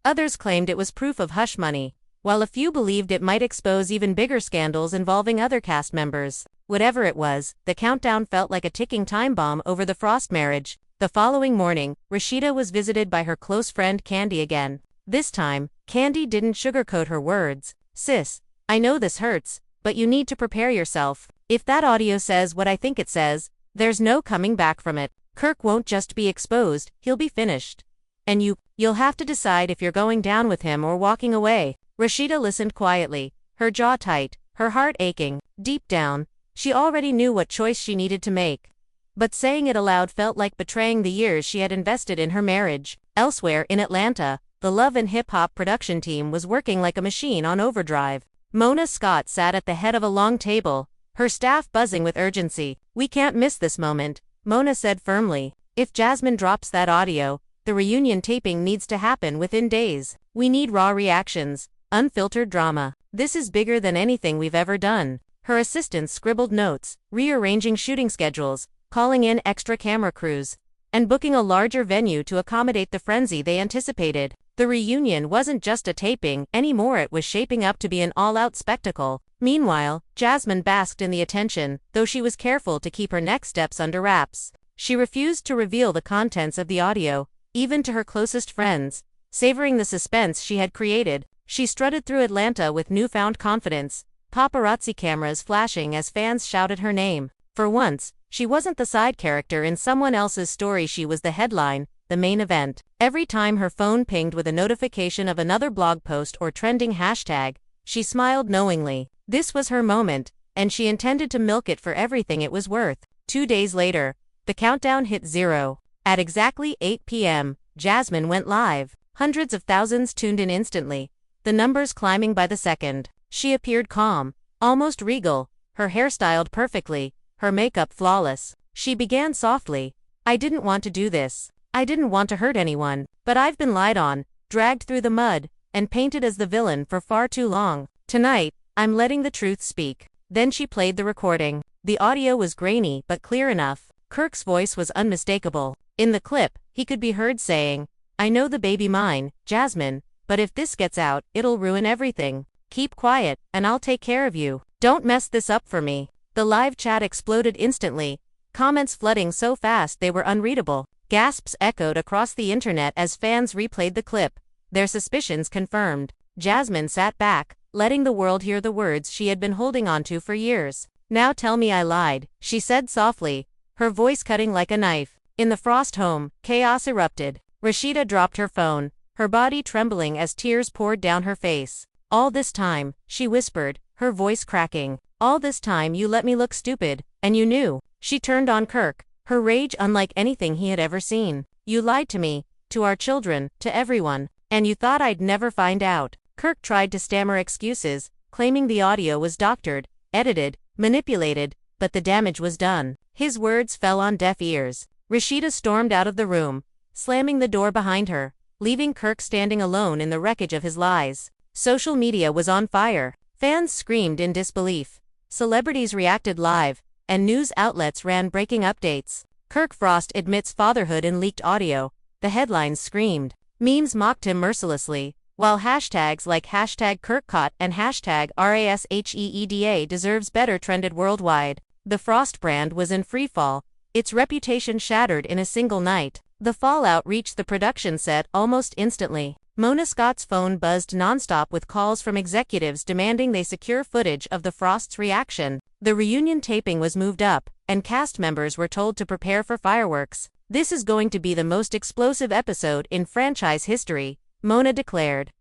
Others claimed it was proof of hush money, while a few believed it might expose even bigger scandals involving other cast members. Whatever it was, the countdown felt like a ticking time bomb over the Frost marriage. The following morning, Rashida was visited by her close friend Candy again. This time, Candy didn't sugarcoat her words. "Sis, I know this hurts, but you need to prepare yourself. If that audio says what I think it says, there's no coming back from it. Kirk won't just be exposed, he'll be finished. And you'll have to decide if you're going down with him or walking away." Rashida listened quietly, her jaw tight, her heart aching. Deep down, she already knew what choice she needed to make. But saying it aloud felt like betraying the years she had invested in her marriage. Elsewhere in Atlanta, the Love and Hip Hop production team was working like a machine on overdrive. Mona Scott sat at the head of a long table, her staff buzzing with urgency. "We can't miss this moment," Mona said firmly. "If Jasmine drops that audio, the reunion taping needs to happen within days. We need raw reactions, unfiltered drama. This is bigger than anything we've ever done." Her assistants scribbled notes, rearranging shooting schedules, calling in extra camera crews, and booking a larger venue to accommodate the frenzy they anticipated. The reunion wasn't just a taping anymore, it was shaping up to be an all-out spectacle. Meanwhile, Jasmine basked in the attention, though she was careful to keep her next steps under wraps. She refused to reveal the contents of the audio, even to her closest friends. Savoring the suspense she had created, she strutted through Atlanta with newfound confidence, paparazzi cameras flashing as fans shouted her name. For once, she wasn't the side character in someone else's story, she was the headline, the main event. Every time her phone pinged with a notification of another blog post or trending hashtag, she smiled knowingly. This was her moment, and she intended to milk it for everything it was worth. 2 days later, the countdown hit zero. At exactly 8 p.m., Jasmine went live. Hundreds of thousands tuned in instantly, the numbers climbing by the second. She appeared calm, almost regal, her hair styled perfectly, her makeup flawless. She began softly. "I didn't want to do this. I didn't want to hurt anyone, but I've been lied on, dragged through the mud, and painted as the villain for far too long. Tonight, I'm letting the truth speak." Then she played the recording. The audio was grainy but clear enough. Kirk's voice was unmistakable. In the clip, he could be heard saying, "I know the baby mine, Jasmine, but if this gets out, it'll ruin everything. Keep quiet, and I'll take care of you. Don't mess this up for me." The live chat exploded instantly, comments flooding so fast they were unreadable. Gasps echoed across the internet as fans replayed the clip, their suspicions confirmed. Jasmine sat back, letting the world hear the words she had been holding onto for years. "Now tell me I lied," she said softly, her voice cutting like a knife. In the Frost home, chaos erupted. Rashida dropped her phone, her body trembling as tears poured down her face. "All this time," she whispered, her voice cracking. "All this time you let me look stupid, and you knew." She turned on Kirk, her rage unlike anything he had ever seen. "You lied to me, to our children, to everyone, and you thought I'd never find out." Kirk tried to stammer excuses, claiming the audio was doctored, edited, manipulated, but the damage was done. His words fell on deaf ears. Rashida stormed out of the room, slamming the door behind her, leaving Kirk standing alone in the wreckage of his lies. Social media was on fire. Fans screamed in disbelief. Celebrities reacted live, and news outlets ran breaking updates. "Kirk Frost admits fatherhood in leaked audio," the headlines screamed. Memes mocked him mercilessly, while hashtags like #KirkCaught and #RASHEEDA deserves better trended worldwide. The Frost brand was in freefall, its reputation shattered in a single night. The fallout reached the production set almost instantly. Mona Scott's phone buzzed nonstop with calls from executives demanding they secure footage of the Frost's reaction. The reunion taping was moved up, and cast members were told to prepare for fireworks. "This is going to be the most explosive episode in franchise history," Mona declared,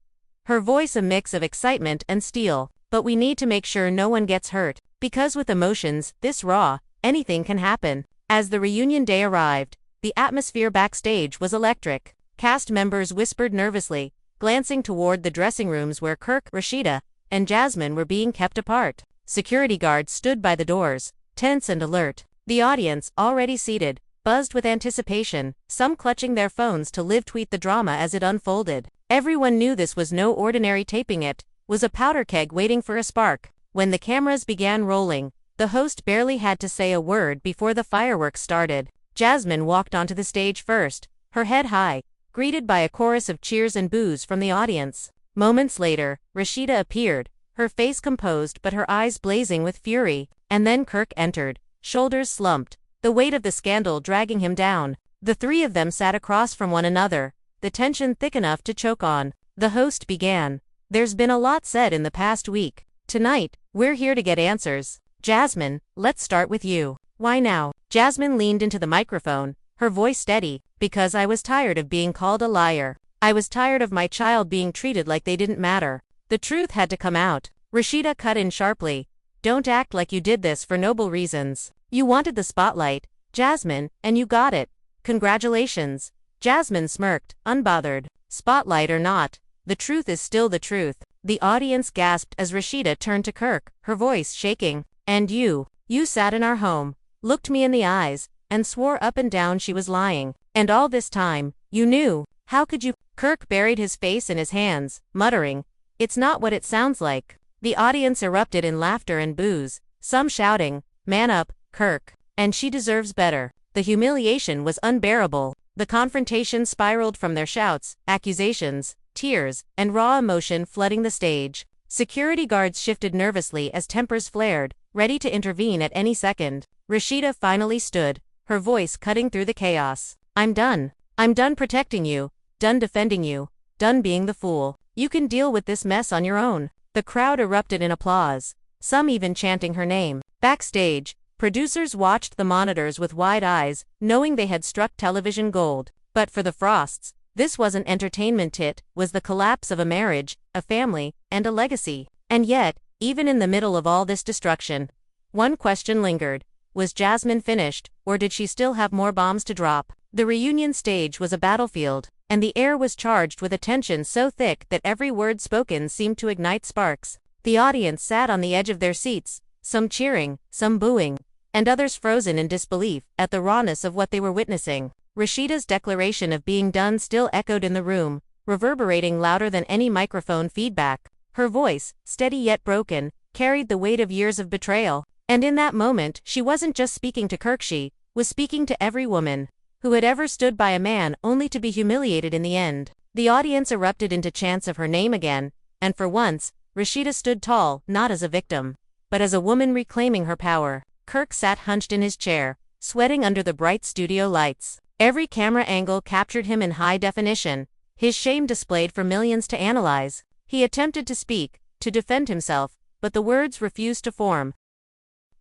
her voice a mix of excitement and steel. "But we need to make sure no one gets hurt, because with emotions this raw, anything can happen." As the reunion day arrived, the atmosphere backstage was electric. Cast members whispered nervously, glancing toward the dressing rooms where Kirk, Rashida, and Jasmine were being kept apart. Security guards stood by the doors, tense and alert. The audience, already seated, buzzed with anticipation, some clutching their phones to live tweet the drama as it unfolded. Everyone knew this was no ordinary taping, it was a powder keg waiting for a spark. When the cameras began rolling, the host barely had to say a word before the fireworks started. Jasmine walked onto the stage first, her head high, greeted by a chorus of cheers and boos from the audience. Moments later, Rashida appeared, her face composed but her eyes blazing with fury, and then Kirk entered, shoulders slumped, the weight of the scandal dragging him down. The three of them sat across from one another, the tension thick enough to choke on. The host began. "There's been a lot said in the past week. Tonight, we're here to get answers. Jasmine, let's start with you. Why now?" Jasmine leaned into the microphone, her voice steady. "Because I was tired of being called a liar. I was tired of my child being treated like they didn't matter. The truth had to come out." Rashida cut in sharply. "Don't act like you did this for noble reasons. You wanted the spotlight, Jasmine, and you got it. Congratulations." Jasmine smirked, unbothered. "Spotlight or not, the truth is still the truth. The audience gasped as Rashida turned to Kirk, her voice shaking. And you sat in our home, looked me in the eyes, and swore up and down she was lying. And all this time, you knew. How could you? Kirk buried his face in his hands, muttering, "It's not what it sounds like." The audience erupted in laughter and boos, some shouting, "Man up, Kirk. And she deserves better." The humiliation was unbearable. The confrontation spiraled from their shouts, accusations, tears, and raw emotion flooding the stage. Security guards shifted nervously as tempers flared, ready to intervene at any second. Rashida finally stood, her voice cutting through the chaos. "I'm done. I'm done protecting you, done defending you, done being the fool. You can deal with this mess on your own." The crowd erupted in applause, some even chanting her name. Backstage, producers watched the monitors with wide eyes, knowing they had struck television gold. But for the Frosts, this wasn't entertainment, it was the collapse of a marriage, a family, and a legacy. And yet, even in the middle of all this destruction, one question lingered. Was Jasmine finished, or did she still have more bombs to drop? The reunion stage was a battlefield, and the air was charged with a tension so thick that every word spoken seemed to ignite sparks. The audience sat on the edge of their seats, some cheering, some booing, and others frozen in disbelief at the rawness of what they were witnessing. Rashida's declaration of being done still echoed in the room, reverberating louder than any microphone feedback. Her voice, steady yet broken, carried the weight of years of betrayal. And in that moment, she wasn't just speaking to Kirk, she was speaking to every woman who had ever stood by a man only to be humiliated in the end. The audience erupted into chants of her name again, and for once, Rashida stood tall, not as a victim, but as a woman reclaiming her power. Kirk sat hunched in his chair, sweating under the bright studio lights. Every camera angle captured him in high definition, his shame displayed for millions to analyze. He attempted to speak, to defend himself, but the words refused to form.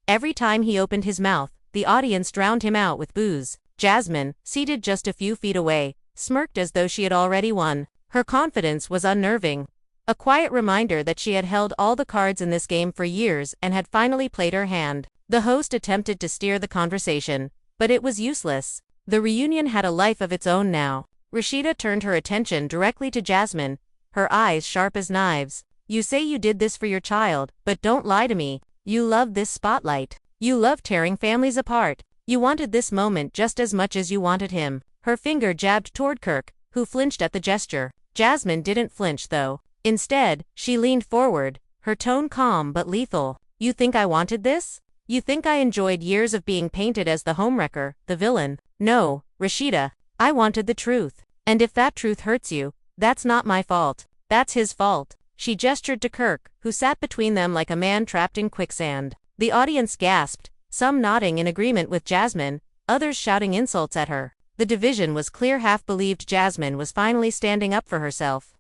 Every time he opened his mouth, the audience drowned him out with boos. Jasmine, seated just a few feet away, smirked as though she had already won. Her confidence was unnerving, a quiet reminder that she had held all the cards in this game for years and had finally played her hand. The host attempted to steer the conversation, but it was useless. The reunion had a life of its own now. Rashida turned her attention directly to Jasmine, her eyes sharp as knives. "You say you did this for your child, but don't lie to me. You love this spotlight. You love tearing families apart. You wanted this moment just as much as you wanted him." Her finger jabbed toward Kirk, who flinched at the gesture. Jasmine didn't flinch though. Instead, she leaned forward, her tone calm but lethal. "You think I wanted this? You think I enjoyed years of being painted as the homewrecker, the villain? No, Rashida, I wanted the truth. And if that truth hurts you, that's not my fault. That's his fault." She gestured to Kirk, who sat between them like a man trapped in quicksand. The audience gasped, some nodding in agreement with Jasmine, others shouting insults at her. The division was clear. Half believed Jasmine was finally standing up for herself,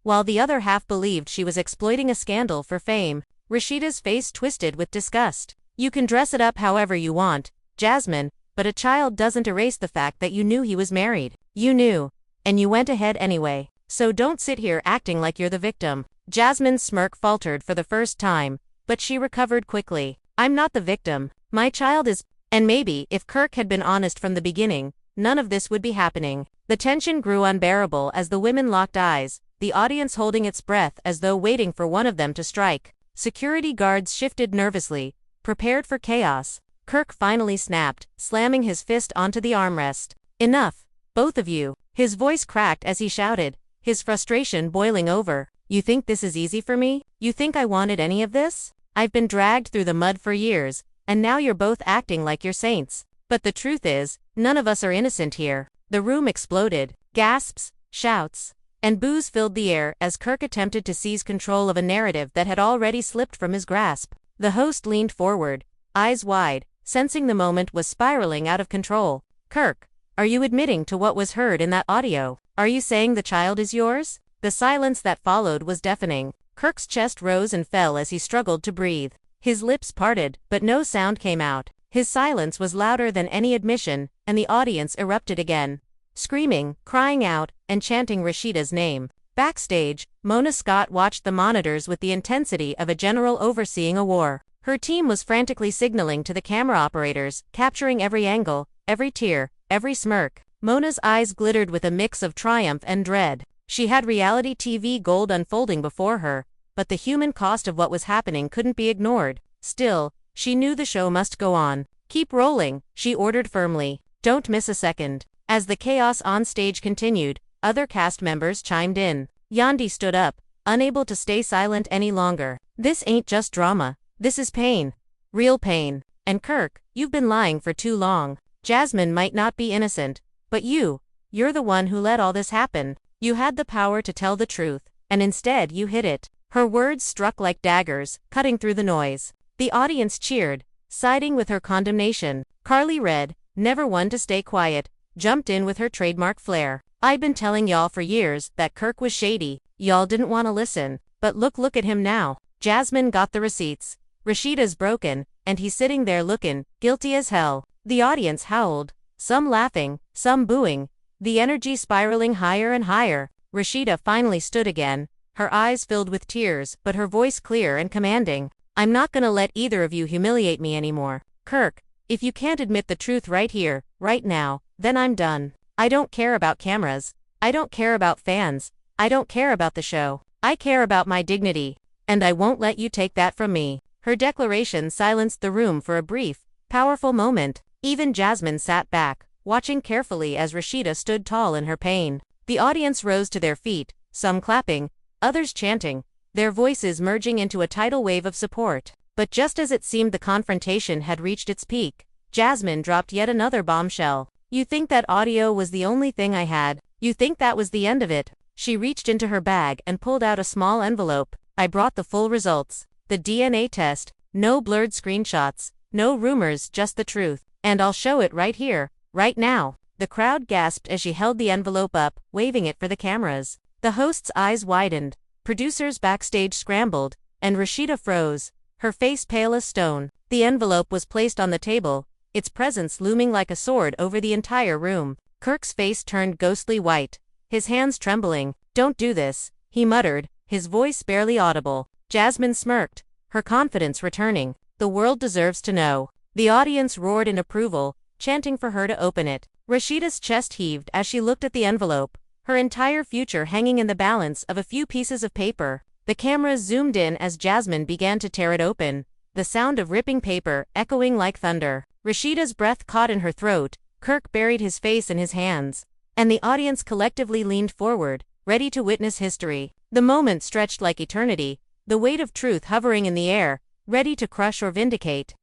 while the other half believed she was exploiting a scandal for fame. Rashida's face twisted with disgust. "You can dress it up however you want, Jasmine, but a child doesn't erase the fact that you knew he was married. You knew, and you went ahead anyway. So don't sit here acting like you're the victim." Jasmine's smirk faltered for the first time, but she recovered quickly. "I'm not the victim. My child is." And maybe, if Kirk had been honest from the beginning, none of this would be happening. The tension grew unbearable as the women locked eyes, the audience holding its breath as though waiting for one of them to strike. Security guards shifted nervously, prepared for chaos. Kirk finally snapped, slamming his fist onto the armrest. "Enough, both of you." His voice cracked as he shouted, his frustration boiling over. "You think this is easy for me? You think I wanted any of this? I've been dragged through the mud for years, and now you're both acting like you're saints. But the truth is, none of us are innocent here." The room exploded. Gasps, shouts, and boos filled the air as Kirk attempted to seize control of a narrative that had already slipped from his grasp. The host leaned forward, eyes wide, sensing the moment was spiraling out of control. "Kirk, are you admitting to what was heard in that audio? Are you saying the child is yours?" The silence that followed was deafening. Kirk's chest rose and fell as he struggled to breathe. His lips parted, but no sound came out. His silence was louder than any admission, and the audience erupted again, screaming, crying out, and chanting Rashida's name. Backstage, Mona Scott watched the monitors with the intensity of a general overseeing a war. Her team was frantically signaling to the camera operators, capturing every angle, every tear, every smirk. Mona's eyes glittered with a mix of triumph and dread. She had reality TV gold unfolding before her, but the human cost of what was happening couldn't be ignored. Still, she knew the show must go on. "Keep rolling," she ordered firmly. "Don't miss a second." As the chaos on stage continued, other cast members chimed in. Yandi stood up, unable to stay silent any longer. "This ain't just drama. This is pain. Real pain. And Kirk, you've been lying for too long. Jasmine might not be innocent, but you're the one who let all this happen. You had the power to tell the truth, and instead you hid it." Her words struck like daggers, cutting through the noise. The audience cheered, siding with her condemnation. Carly Red, never one to stay quiet, jumped in with her trademark flair. "I've been telling y'all for years that Kirk was shady. Y'all didn't want to listen. But look at him now. Jasmine got the receipts. Rashida's broken, and he's sitting there looking guilty as hell." The audience howled, some laughing, some booing, the energy spiraling higher and higher. Rashida finally stood again, her eyes filled with tears, but her voice clear and commanding. "I'm not gonna let either of you humiliate me anymore. Kirk, if you can't admit the truth right here, right now, then I'm done. I don't care about cameras. I don't care about fans. I don't care about the show. I care about my dignity. And I won't let you take that from me." Her declaration silenced the room for a brief, powerful moment. Even Jasmine sat back, watching carefully as Rashida stood tall in her pain. The audience rose to their feet, some clapping, others chanting, their voices merging into a tidal wave of support. But just as it seemed the confrontation had reached its peak, Jasmine dropped yet another bombshell. "You think that audio was the only thing I had? You think that was the end of it?" She reached into her bag and pulled out a small envelope. "I brought the full results. The DNA test, no blurred screenshots, no rumors, just the truth. And I'll show it right here, right now." The crowd gasped as she held the envelope up, waving it for the cameras. The host's eyes widened, producers backstage scrambled, and Rashida froze, her face pale as stone. The envelope was placed on the table, its presence looming like a sword over the entire room. Kirk's face turned ghostly white, his hands trembling. "Don't do this," he muttered, his voice barely audible. Jasmine smirked, her confidence returning. "The world deserves to know." The audience roared in approval, chanting for her to open it. Rashida's chest heaved as she looked at the envelope, her entire future hanging in the balance of a few pieces of paper. The cameras zoomed in as Jasmine began to tear it open, the sound of ripping paper echoing like thunder. Rashida's breath caught in her throat, Kirk buried his face in his hands, and the audience collectively leaned forward, ready to witness history. The moment stretched like eternity, the weight of truth hovering in the air, ready to crush or vindicate,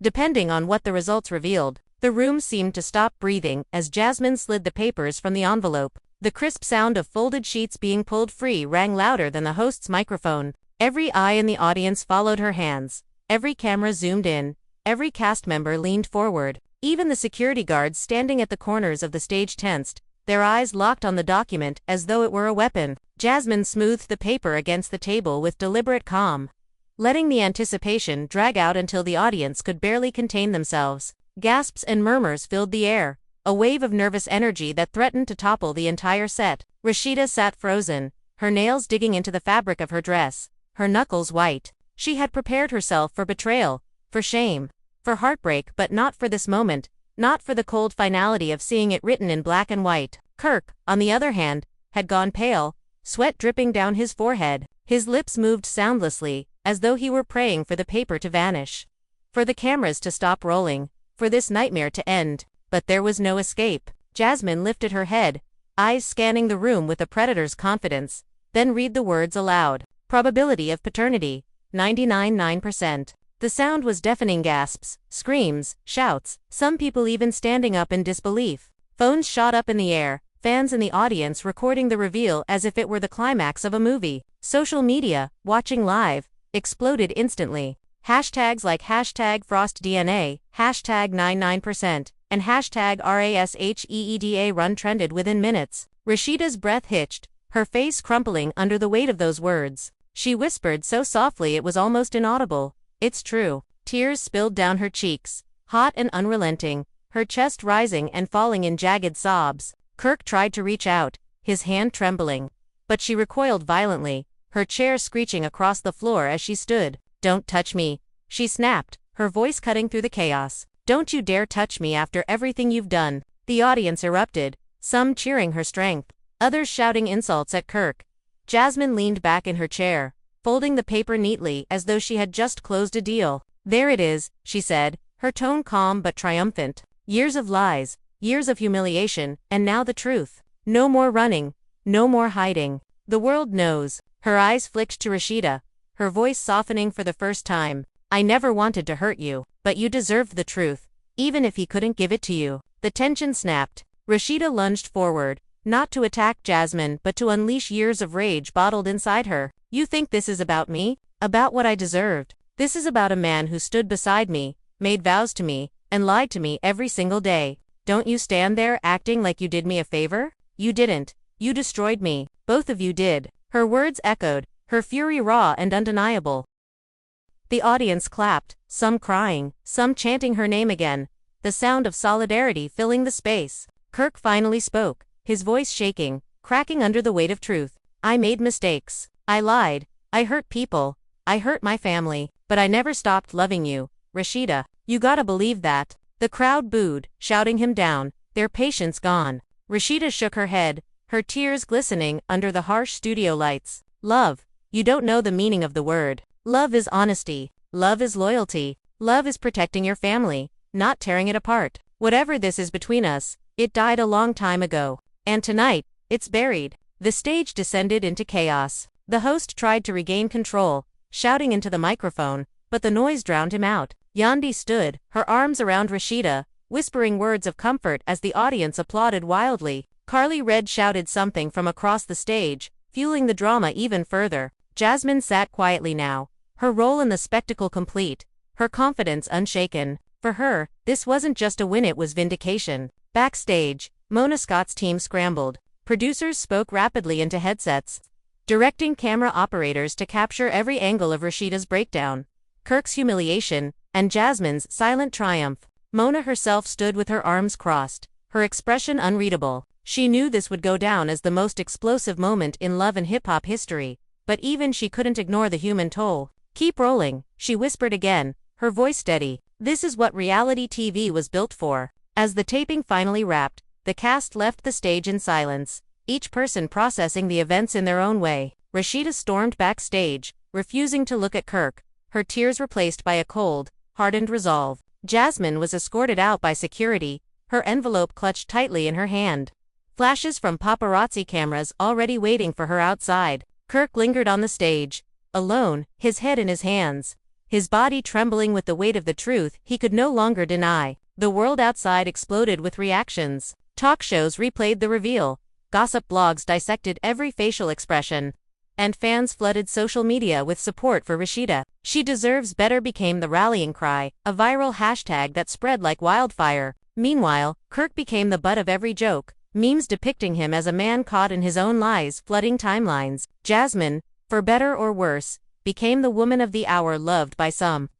depending on what the results revealed. The room seemed to stop breathing as Jasmine slid the papers from the envelope. The crisp sound of folded sheets being pulled free rang louder than the host's microphone. Every eye in the audience followed her hands. Every camera zoomed in. Every cast member leaned forward. Even the security guards standing at the corners of the stage tensed, their eyes locked on the document as though it were a weapon. Jasmine smoothed the paper against the table with deliberate calm, letting the anticipation drag out until the audience could barely contain themselves. Gasps and murmurs filled the air, a wave of nervous energy that threatened to topple the entire set. Rashida sat frozen, her nails digging into the fabric of her dress, her knuckles white. She had prepared herself for betrayal, for shame, for heartbreak, but not for this moment, not for the cold finality of seeing it written in black and white. Kirk, on the other hand, had gone pale, sweat dripping down his forehead. His lips moved soundlessly, as though he were praying for the paper to vanish, for the cameras to stop rolling, for this nightmare to end. But there was no escape. Jasmine lifted her head, eyes scanning the room with a predator's confidence, then read the words aloud. Probability of paternity, 99.9%. The sound was deafening. Gasps, screams, shouts, some people even standing up in disbelief. Phones shot up in the air, fans in the audience recording the reveal as if it were the climax of a movie. Social media, watching live, exploded instantly. Hashtags like #FrostDNA, #99%, and #RASHEEDA run trended within minutes. Rashida's breath hitched, her face crumpling under the weight of those words. She whispered so softly it was almost inaudible, "It's true." Tears spilled down her cheeks, hot and unrelenting, her chest rising and falling in jagged sobs. Kirk tried to reach out, his hand trembling, but she recoiled violently, her chair screeching across the floor as she stood. "Don't touch me," she snapped, her voice cutting through the chaos. "Don't you dare touch me after everything you've done." The audience erupted, some cheering her strength, others shouting insults at Kirk. Jasmine leaned back in her chair, folding the paper neatly as though she had just closed a deal. "There it is," she said, her tone calm but triumphant. "Years of lies, years of humiliation, and now the truth. No more running, no more hiding. The world knows." Her eyes flicked to Rashida, her voice softening for the first time. "I never wanted to hurt you, but you deserved the truth, even if he couldn't give it to you." The tension snapped. Rashida lunged forward, not to attack Jasmine but to unleash years of rage bottled inside her. "You think this is about me? About what I deserved? This is about a man who stood beside me, made vows to me, and lied to me every single day. Don't you stand there acting like you did me a favor? You didn't. You destroyed me. Both of you did." Her words echoed, her fury raw and undeniable. The audience clapped, some crying, some chanting her name again, the sound of solidarity filling the space. Kirk finally spoke, his voice shaking, cracking under the weight of truth. "I made mistakes. I lied. I hurt people. I hurt my family. But I never stopped loving you, Rashida. You gotta believe that." The crowd booed, shouting him down, their patience gone. Rashida shook her head, her tears glistening under the harsh studio lights. "Love. You don't know the meaning of the word. Love is honesty. Love is loyalty. Love is protecting your family, not tearing it apart. Whatever this is between us, it died a long time ago. And tonight, it's buried." The stage descended into chaos. The host tried to regain control, shouting into the microphone, but the noise drowned him out. Yandi stood, her arms around Rashida, whispering words of comfort as the audience applauded wildly. Carly Red shouted something from across the stage, fueling the drama even further. Jasmine sat quietly now, her role in the spectacle complete, her confidence unshaken. For her, this wasn't just a win, it was vindication. Backstage, Mona Scott's team scrambled. Producers spoke rapidly into headsets, directing camera operators to capture every angle of Rashida's breakdown, Kirk's humiliation, and Jasmine's silent triumph. Mona herself stood with her arms crossed, her expression unreadable. She knew this would go down as the most explosive moment in love and hip-hop history, but even she couldn't ignore the human toll. "Keep rolling," she whispered again, her voice steady. "This is what reality TV was built for." As the taping finally wrapped, the cast left the stage in silence, each person processing the events in their own way. Rashida stormed backstage, refusing to look at Kirk, her tears replaced by a cold, hardened resolve. Jasmine was escorted out by security, her envelope clutched tightly in her hand. Flashes from paparazzi cameras already waiting for her outside. Kirk lingered on the stage, alone, his head in his hands, his body trembling with the weight of the truth he could no longer deny. The world outside exploded with reactions. Talk shows replayed the reveal, gossip blogs dissected every facial expression, and fans flooded social media with support for Rashida. "She deserves better" became the rallying cry, a viral hashtag that spread like wildfire. Meanwhile, Kirk became the butt of every joke, memes depicting him as a man caught in his own lies flooding timelines. Jasmine, for better or worse, became the woman of the hour, loved by some,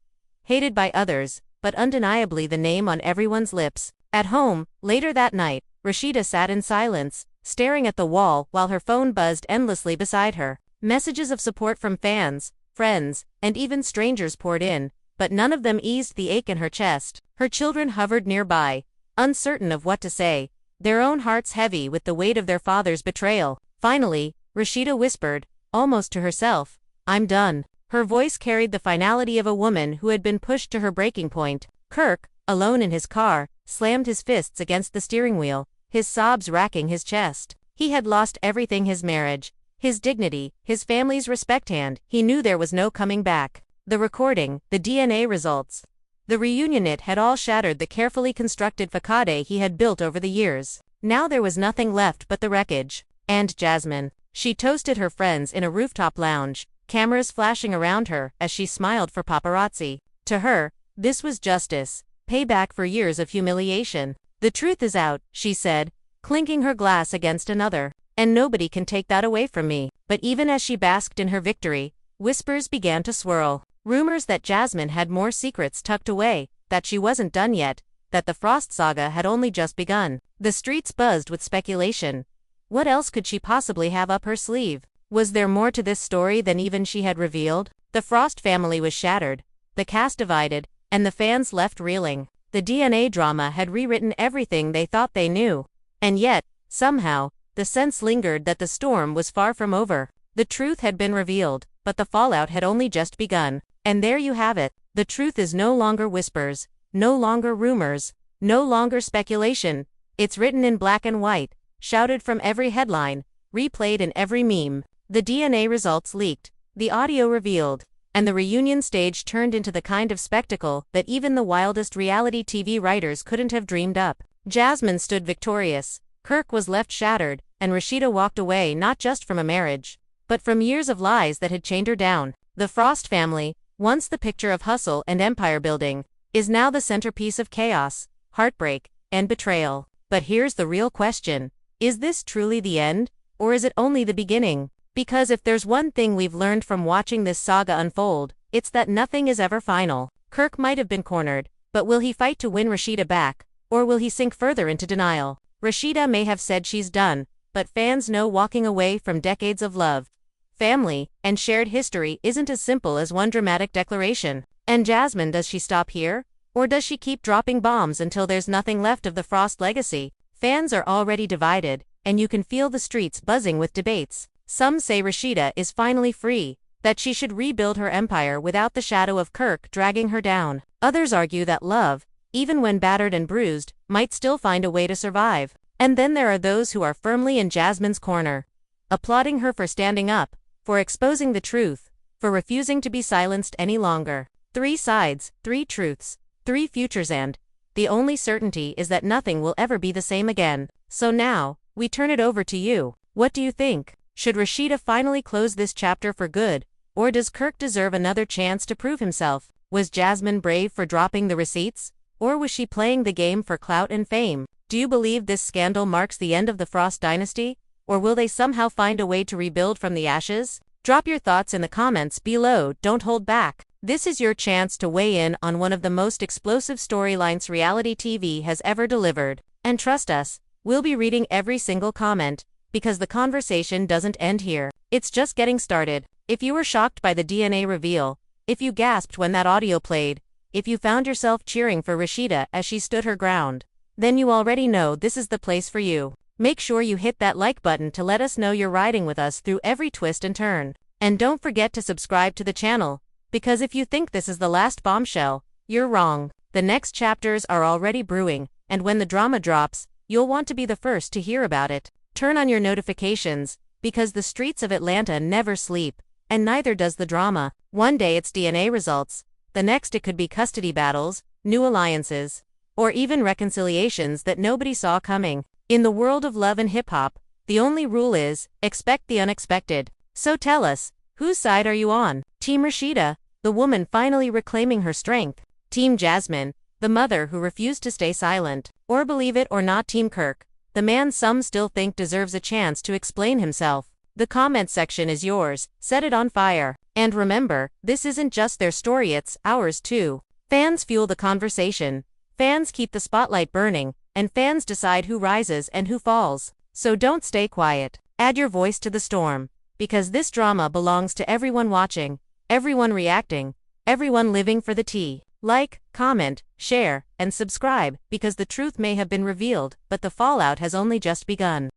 hated by others, but undeniably the name on everyone's lips. At home, later that night, Rashida sat in silence, staring at the wall while her phone buzzed endlessly beside her. Messages of support from fans, friends, and even strangers poured in, but none of them eased the ache in her chest. Her children hovered nearby, uncertain of what to say, their own hearts heavy with the weight of their father's betrayal. Finally, Rashida whispered, almost to herself, "I'm done." Her voice carried the finality of a woman who had been pushed to her breaking point. Kirk, alone in his car, slammed his fists against the steering wheel, his sobs racking his chest. He had lost everything: his marriage, his dignity, his family's respect, and he knew there was no coming back. The recording, the DNA results, the reunion, it had all shattered the carefully constructed facade he had built over the years. Now there was nothing left but the wreckage. And Jasmine. She toasted her friends in a rooftop lounge, cameras flashing around her as she smiled for paparazzi. To her, this was justice, payback for years of humiliation. "The truth is out," she said, clinking her glass against another. "And nobody can take that away from me." But even as she basked in her victory, whispers began to swirl. Rumors that Jasmine had more secrets tucked away, that she wasn't done yet, that the Frost saga had only just begun. The streets buzzed with speculation. What else could she possibly have up her sleeve? Was there more to this story than even she had revealed? The Frost family was shattered, the cast divided, and the fans left reeling. The DNA drama had rewritten everything they thought they knew. And yet, somehow, the sense lingered that the storm was far from over. The truth had been revealed, but the fallout had only just begun. And there you have it. The truth is no longer whispers, no longer rumors, no longer speculation. It's written in black and white, shouted from every headline, replayed in every meme. The DNA results leaked, the audio revealed, and the reunion stage turned into the kind of spectacle that even the wildest reality TV writers couldn't have dreamed up. Jasmine stood victorious, Kirk was left shattered, and Rashida walked away not just from a marriage, but from years of lies that had chained her down. The Frost family, once the picture of hustle and empire building, is now the centerpiece of chaos, heartbreak, and betrayal. But here's the real question. Is this truly the end, or is it only the beginning? Because if there's one thing we've learned from watching this saga unfold, it's that nothing is ever final. Kirk might have been cornered, but will he fight to win Rashida back, or will he sink further into denial? Rashida may have said she's done, but fans know walking away from decades of love, family, and shared history isn't as simple as one dramatic declaration. And Jasmine, does she stop here? Or does she keep dropping bombs until there's nothing left of the Frost legacy? Fans are already divided, and you can feel the streets buzzing with debates. Some say Rashida is finally free, that she should rebuild her empire without the shadow of Kirk dragging her down. Others argue that love, even when battered and bruised, might still find a way to survive. And then there are those who are firmly in Jasmine's corner, applauding her for standing up, for exposing the truth, for refusing to be silenced any longer. 3 sides, 3 truths, 3 futures, and the only certainty is that nothing will ever be the same again. So now, we turn it over to you. What do you think? Should Rashida finally close this chapter for good, or does Kirk deserve another chance to prove himself? Was Jasmine brave for dropping the receipts, or was she playing the game for clout and fame? Do you believe this scandal marks the end of the Frost dynasty, or will they somehow find a way to rebuild from the ashes? Drop your thoughts in the comments below, don't hold back. This is your chance to weigh in on one of the most explosive storylines reality TV has ever delivered. And trust us, we'll be reading every single comment, because the conversation doesn't end here. It's just getting started. If you were shocked by the DNA reveal, if you gasped when that audio played, if you found yourself cheering for Rashida as she stood her ground, then you already know this is the place for you. Make sure you hit that like button to let us know you're riding with us through every twist and turn. And don't forget to subscribe to the channel, because if you think this is the last bombshell, you're wrong. The next chapters are already brewing, and when the drama drops, you'll want to be the first to hear about it. Turn on your notifications, because the streets of Atlanta never sleep, and neither does the drama. One day it's DNA results, the next it could be custody battles, new alliances, or even reconciliations that nobody saw coming. In the world of love and hip-hop, the only rule is, expect the unexpected. So tell us, whose side are you on? Team Rashida, the woman finally reclaiming her strength. Team Jasmine, the mother who refused to stay silent. Or believe it or not, Team Kirk, the man some still think deserves a chance to explain himself. The comment section is yours, set it on fire. And remember, this isn't just their story, it's ours too. Fans fuel the conversation, fans keep the spotlight burning, and fans decide who rises and who falls. So don't stay quiet, add your voice to the storm, because this drama belongs to everyone watching, everyone reacting, everyone living for the tea. Like, comment, share, and subscribe, because the truth may have been revealed, but the fallout has only just begun.